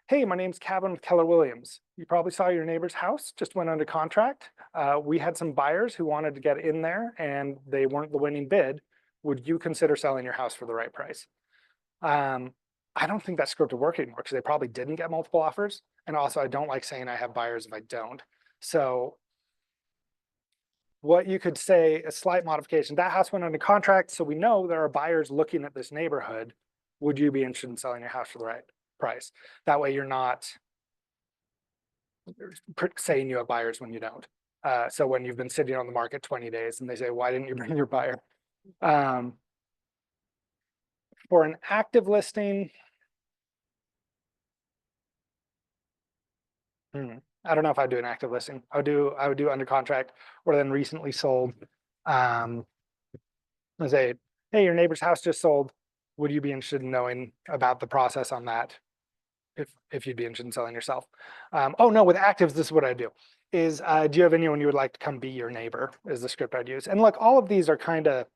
Speaker 1: hey, my name's Cavan with Keller Williams. You probably saw your neighbor's house just went under contract. We had some buyers who wanted to get in there and they weren't the winning bid. Would you consider selling your house for the right price? I don't think that script would work anymore because they probably didn't get multiple offers. And also I don't like saying I have buyers if I don't. So what you could say, a slight modification, that house went under contract. So we know there are buyers looking at this neighborhood. Would you be interested in selling your house for the right price? That way you're not saying you have buyers when you don't. So when you've been sitting on the market 20 days and they say, why didn't you bring your buyer? For an active listing, I don't know if I'd do an active listing. I would do under contract or then recently sold. I say, hey, your neighbor's house just sold. Would you be interested in knowing about the process on that? If you'd be interested in selling yourself. Oh no, with actives, this is what I do. Is do you have anyone you would like to come be your neighbor? Is the script I'd use. And look, all of these are kind of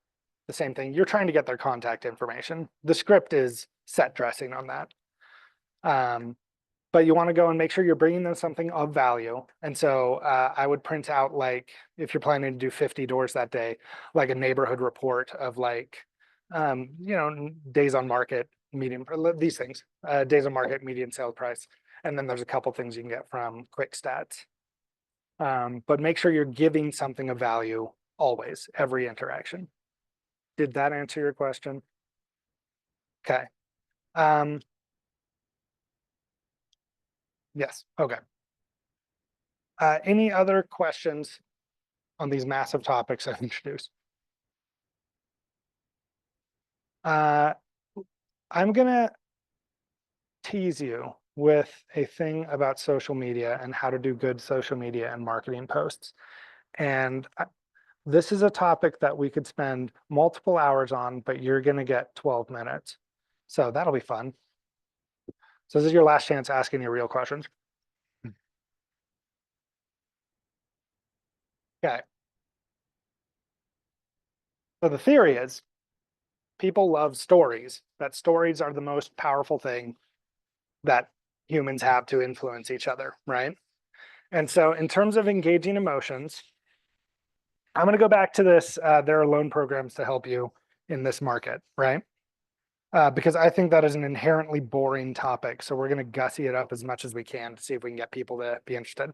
Speaker 1: the same thing. You're trying to get their contact information. The script is set dressing on that. But you want to go and make sure you're bringing them something of value. And so I would print out, like, if you're planning to do 50 doors that day, like a neighborhood report of like, days on market, median, these things, days on market, median sales price. And then there's a couple things you can get from quick stats. But make sure you're giving something of value always, every interaction. Did that answer your question? Okay. Yes, okay. Any other questions on these massive topics I've introduced? I'm gonna tease you with a thing about social media and how to do good social media and marketing posts. And this is a topic that we could spend multiple hours on, but you're gonna get 12 minutes. So that'll be fun. So this is your last chance to ask any real questions. Okay. So the theory is people love stories, that stories are the most powerful thing that humans have to influence each other, right? And so in terms of engaging emotions, I'm going to go back to this. There are loan programs to help you in this market, right? Because I think that is an inherently boring topic. So we're going to gussy it up as much as we can to see if we can get people to be interested.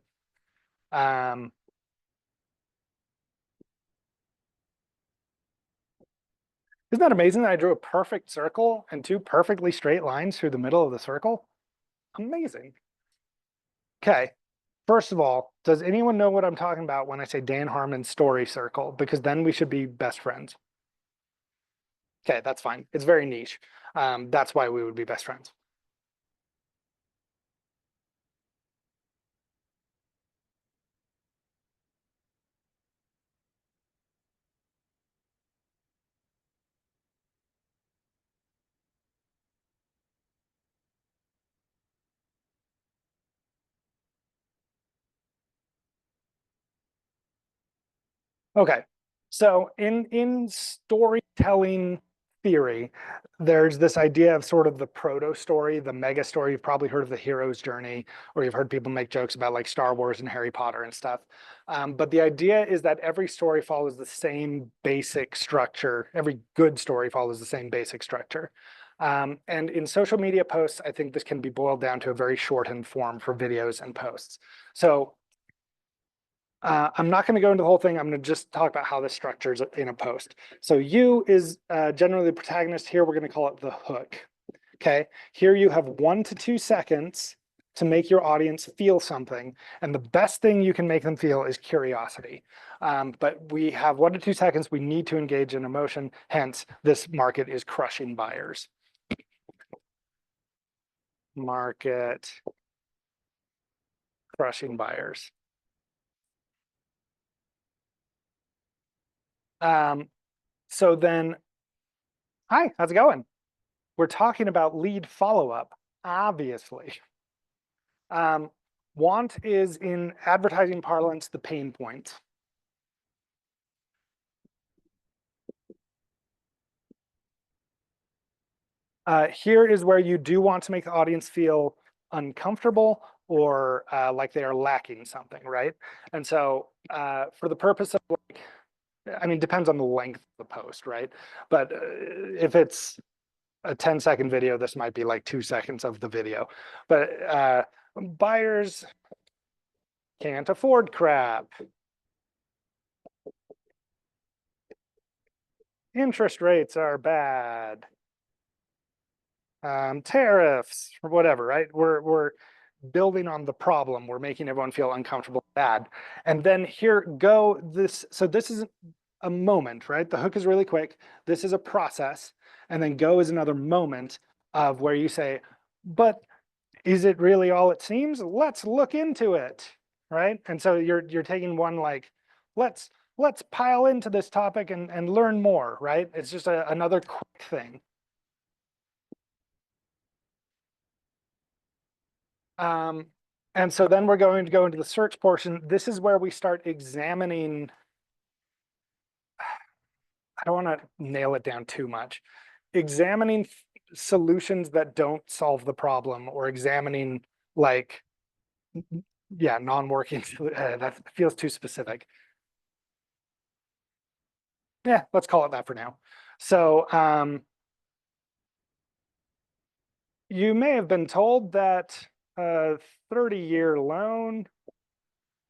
Speaker 1: Isn't that amazing that I drew a perfect circle and 2 perfectly straight lines through the middle of the circle? Amazing. Okay. First of all, does anyone know what I'm talking about when I say Dan Harmon's story circle? Because then we should be best friends. Okay, that's fine. It's very niche. That's why we would be best friends. Okay, so in storytelling theory, there's this idea of sort of the proto story, the mega story. You've probably heard of the hero's journey, or you've heard people make jokes about like Star Wars and Harry Potter and stuff. But the idea is that every story follows the same basic structure. Every good story follows the same basic structure. And in social media posts, I think this can be boiled down to a very shortened form for videos and posts. So I'm not going to go into the whole thing. I'm going to just talk about how this structures in a post. So you is generally the protagonist. Here we're going to call it the hook. Okay, here you have 1 to 2 seconds to make your audience feel something. And the best thing you can make them feel is curiosity. But we have 1 to 2 seconds. We need to engage in emotion. Hence, this market is crushing buyers. Market crushing buyers. So then, hi, how's it going? We're talking about lead follow-up, obviously. Want is, in advertising parlance, the pain point. Here is where you do want to make the audience feel uncomfortable or like they are lacking something, right? And so for the purpose of like, I mean, depends on the length of the post, right? But if it's a 10-second video, this might be like 2 seconds of the video. But buyers can't afford crap. Interest rates are bad. Tariffs or whatever, right? We're building on the problem. We're making everyone feel uncomfortable, bad. And then here go this. So this is a moment, right? The hook is really quick. This is a process. And then go is another moment of where you say, but is it really all it seems? Let's look into it, right? And so you're taking one like, let's pile into this topic and learn more, right? It's just another quick thing. And so then we're going to go into the search portion. This is where we start examining. I don't want to nail it down too much. Examining solutions that don't solve the problem, or examining like, yeah, non-working. That feels too specific. Yeah, let's call it that for now. So you may have been told that a 30-year loan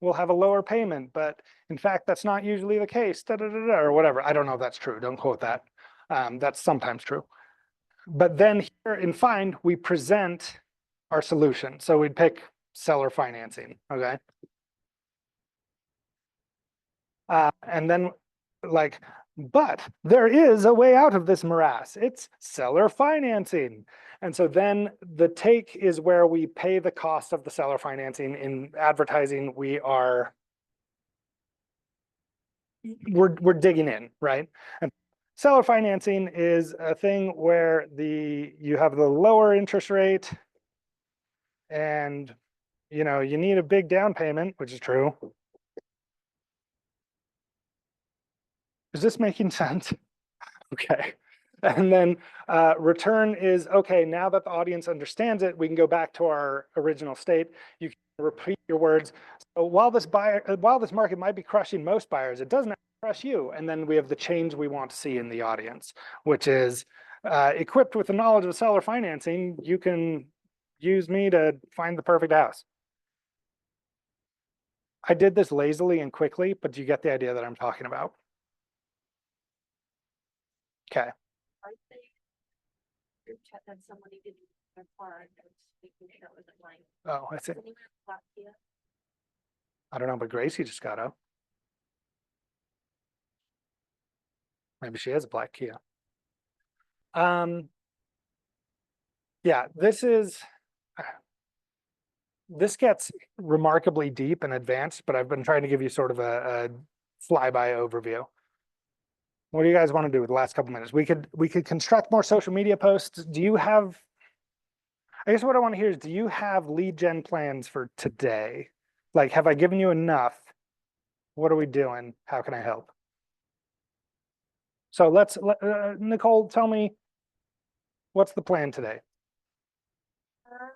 Speaker 1: will have a lower payment, but in fact, that's not usually the case, or whatever. I don't know if that's true. Don't quote that. That's sometimes true. But then here in Find, we present our solution. So we'd pick seller financing, okay? And then like, but there is a way out of this morass. It's seller financing. And so then the take is where we pay the cost of the seller financing. In advertising, we're digging in, right? And seller financing is a thing where you have the lower interest rate and you need a big down payment, which is true. Is this making sense? Okay. And then return is, okay, now that the audience understands it, we can go back to our original state. You can repeat your words. So while this market might be crushing most buyers, it doesn't crush you. And then we have the change we want to see in the audience, which is equipped with the knowledge of seller financing, you can use me to find the perfect house. I did this lazily and quickly, but you get the idea that I'm talking about. Okay.
Speaker 3: I think group chat that somebody did in their car, and I was making sure it wasn't mine.
Speaker 1: Oh, I see.
Speaker 3: Does anyone have black Kia?
Speaker 1: I don't know, but Gracie just got up. Maybe she has a black Kia. Yeah, this gets remarkably deep and advanced, but I've been trying to give you sort of a flyby overview. What do you guys want to do with the last couple minutes? We could construct more social media posts. Do you have, I guess what I want to hear is, do you have lead gen plans for today? Like, have I given you enough? What are we doing? How can I help? So Nicole, tell me, what's the plan today?
Speaker 3: Time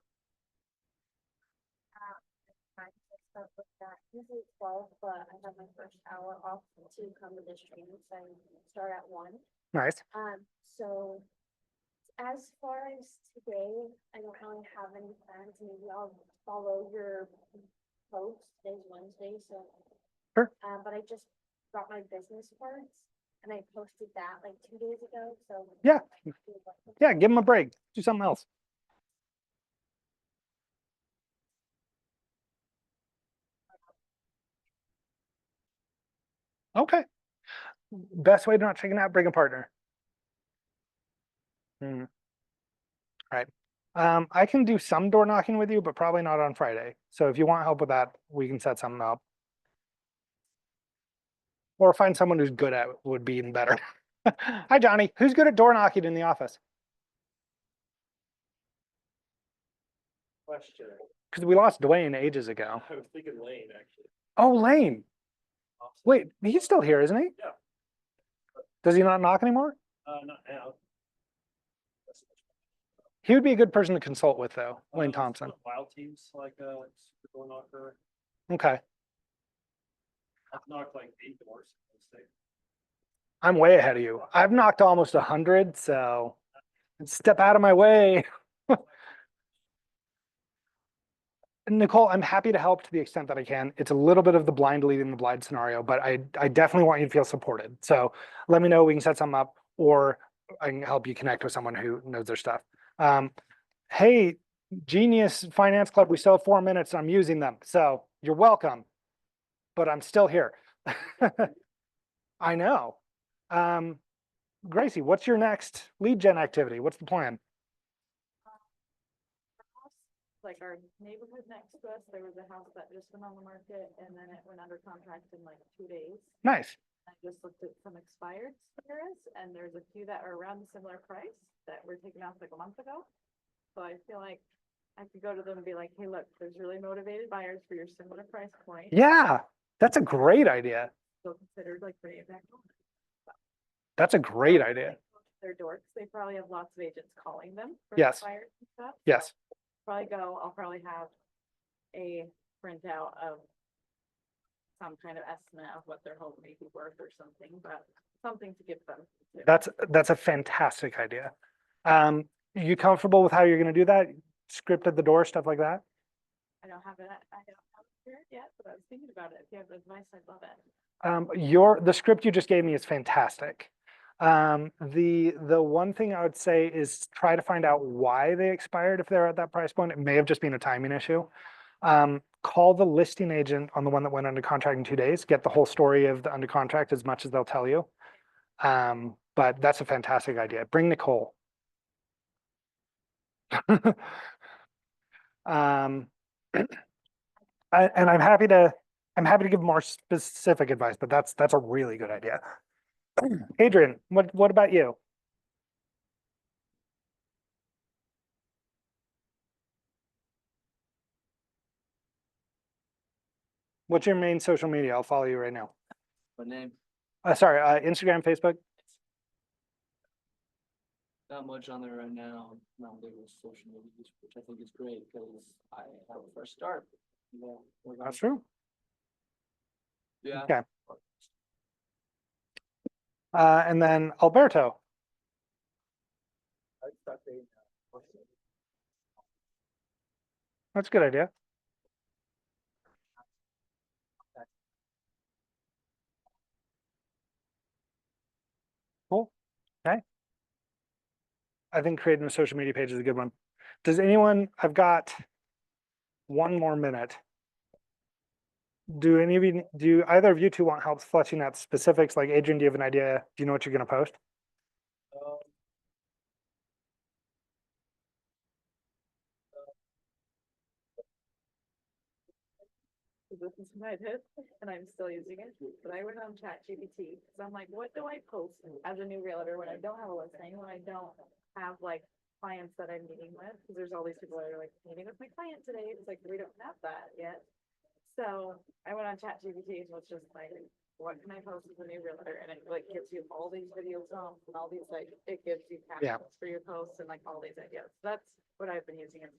Speaker 3: to start with that. Usually it's 12, but I have my first hour off to come to this training, so I start at 1.
Speaker 1: Nice.
Speaker 3: So as far as today, I don't really have any plans. Maybe I'll follow your post. Today's Wednesday, so.
Speaker 1: Sure.
Speaker 3: But I just got my business cards and I posted that like 2 days ago, so.
Speaker 1: Yeah. Yeah, give them a break. Do something else. Okay. Best way to not check it out, bring a partner. Hmm. Right. I can do some door knocking with you, but probably not on Friday. So if you want help with that, we can set something up. Or find someone who's good at it would be even better. Hi, Johnny. Who's good at door knocking in the office?
Speaker 5: Question.
Speaker 1: Because we lost Dwayne ages ago.
Speaker 5: I was thinking Lane, actually.
Speaker 1: Oh, Lane. Wait, he's still here, isn't he?
Speaker 5: Yeah.
Speaker 1: Does he not knock anymore?
Speaker 5: Not now.
Speaker 1: He would be a good person to consult with, though, Lane Thompson.
Speaker 5: Wild teams like Super Door Knocker.
Speaker 1: Okay.
Speaker 5: I've knocked like 8 doors in the state.
Speaker 1: I'm way ahead of you. I've knocked almost 100, so step out of my way. Nicole, I'm happy to help to the extent that I can. It's a little bit of the blind leading the blind scenario, but I definitely want you to feel supported. So let me know, we can set something up, or I can help you connect with someone who knows their stuff. Hey, Genius Finance Club, we still have 4 minutes. I'm using them. So you're welcome, but I'm still here. I know. Gracie, what's your next lead gen activity? What's the plan?
Speaker 4: Like our neighborhood next to us, there was a house that just went on the market and then it went under contract in like 2 days.
Speaker 1: Nice.
Speaker 4: I just looked at some expired areas and there's a few that are around the similar price that were taken off like a month ago. So I feel like I could go to them and be like, hey, look, there's really motivated buyers for your similar price point.
Speaker 1: Yeah, that's a great idea.
Speaker 4: So considered like bringing it back home.
Speaker 1: That's a great idea.
Speaker 4: Their door, 'cause they probably have lots of agents calling them. For
Speaker 1: Yes.
Speaker 4: buyers and stuff. So
Speaker 1: Yes.
Speaker 4: I'll probably have a printout of some kind of estimate of what their home may be worth or something, but something to give them.
Speaker 1: That's a fantastic idea. You comfortable with how you're going to do that? Scripted the door, stuff like that?
Speaker 4: I don't have it here yet, but I was thinking about it. If you have advice, I'd love it.
Speaker 1: The script you just gave me is fantastic. The one thing I would say is try to find out why they expired if they're at that price point. It may have just been a timing issue. Call the listing agent on the one that went under contract in 2 days, get the whole story of the under contract as much as they'll tell you. But that's a fantastic idea. Bring Nicole. And I'm happy to give more specific advice, but that's a really good idea. Adrian, what about you? What's your main social media? I'll follow you right now.
Speaker 6: My name,
Speaker 1: Sorry, Instagram, Facebook.
Speaker 6: not much on there right now, not big with social media, which I think is great because I have a fresh start. Yeah,
Speaker 1: That's true.
Speaker 6: Yeah.
Speaker 1: Okay. And then Alberto. That's a good idea. Cool. Okay. I think creating a social media page is a good one. Does anyone, I've got 1 more minute. Do either of you two want help fleshing out specifics? Like Adrian, do you have an idea? Do you know what you're going to post?
Speaker 4: This is my tip, and I'm still using it, but I went on ChatGPT, because I'm like, what do I post as a new realtor when I don't have a listing, when I don't have like clients that I'm meeting with, because there's all these people that are like, meeting with my client today, it's like, we don't have that yet. So I went on ChatGPT, which is like what can I post as a new realtor? And it like gives you all these videos and all these like, it gives you
Speaker 1: Yeah.
Speaker 4: captions for your posts and like all these ideas. That's what I've been using. It's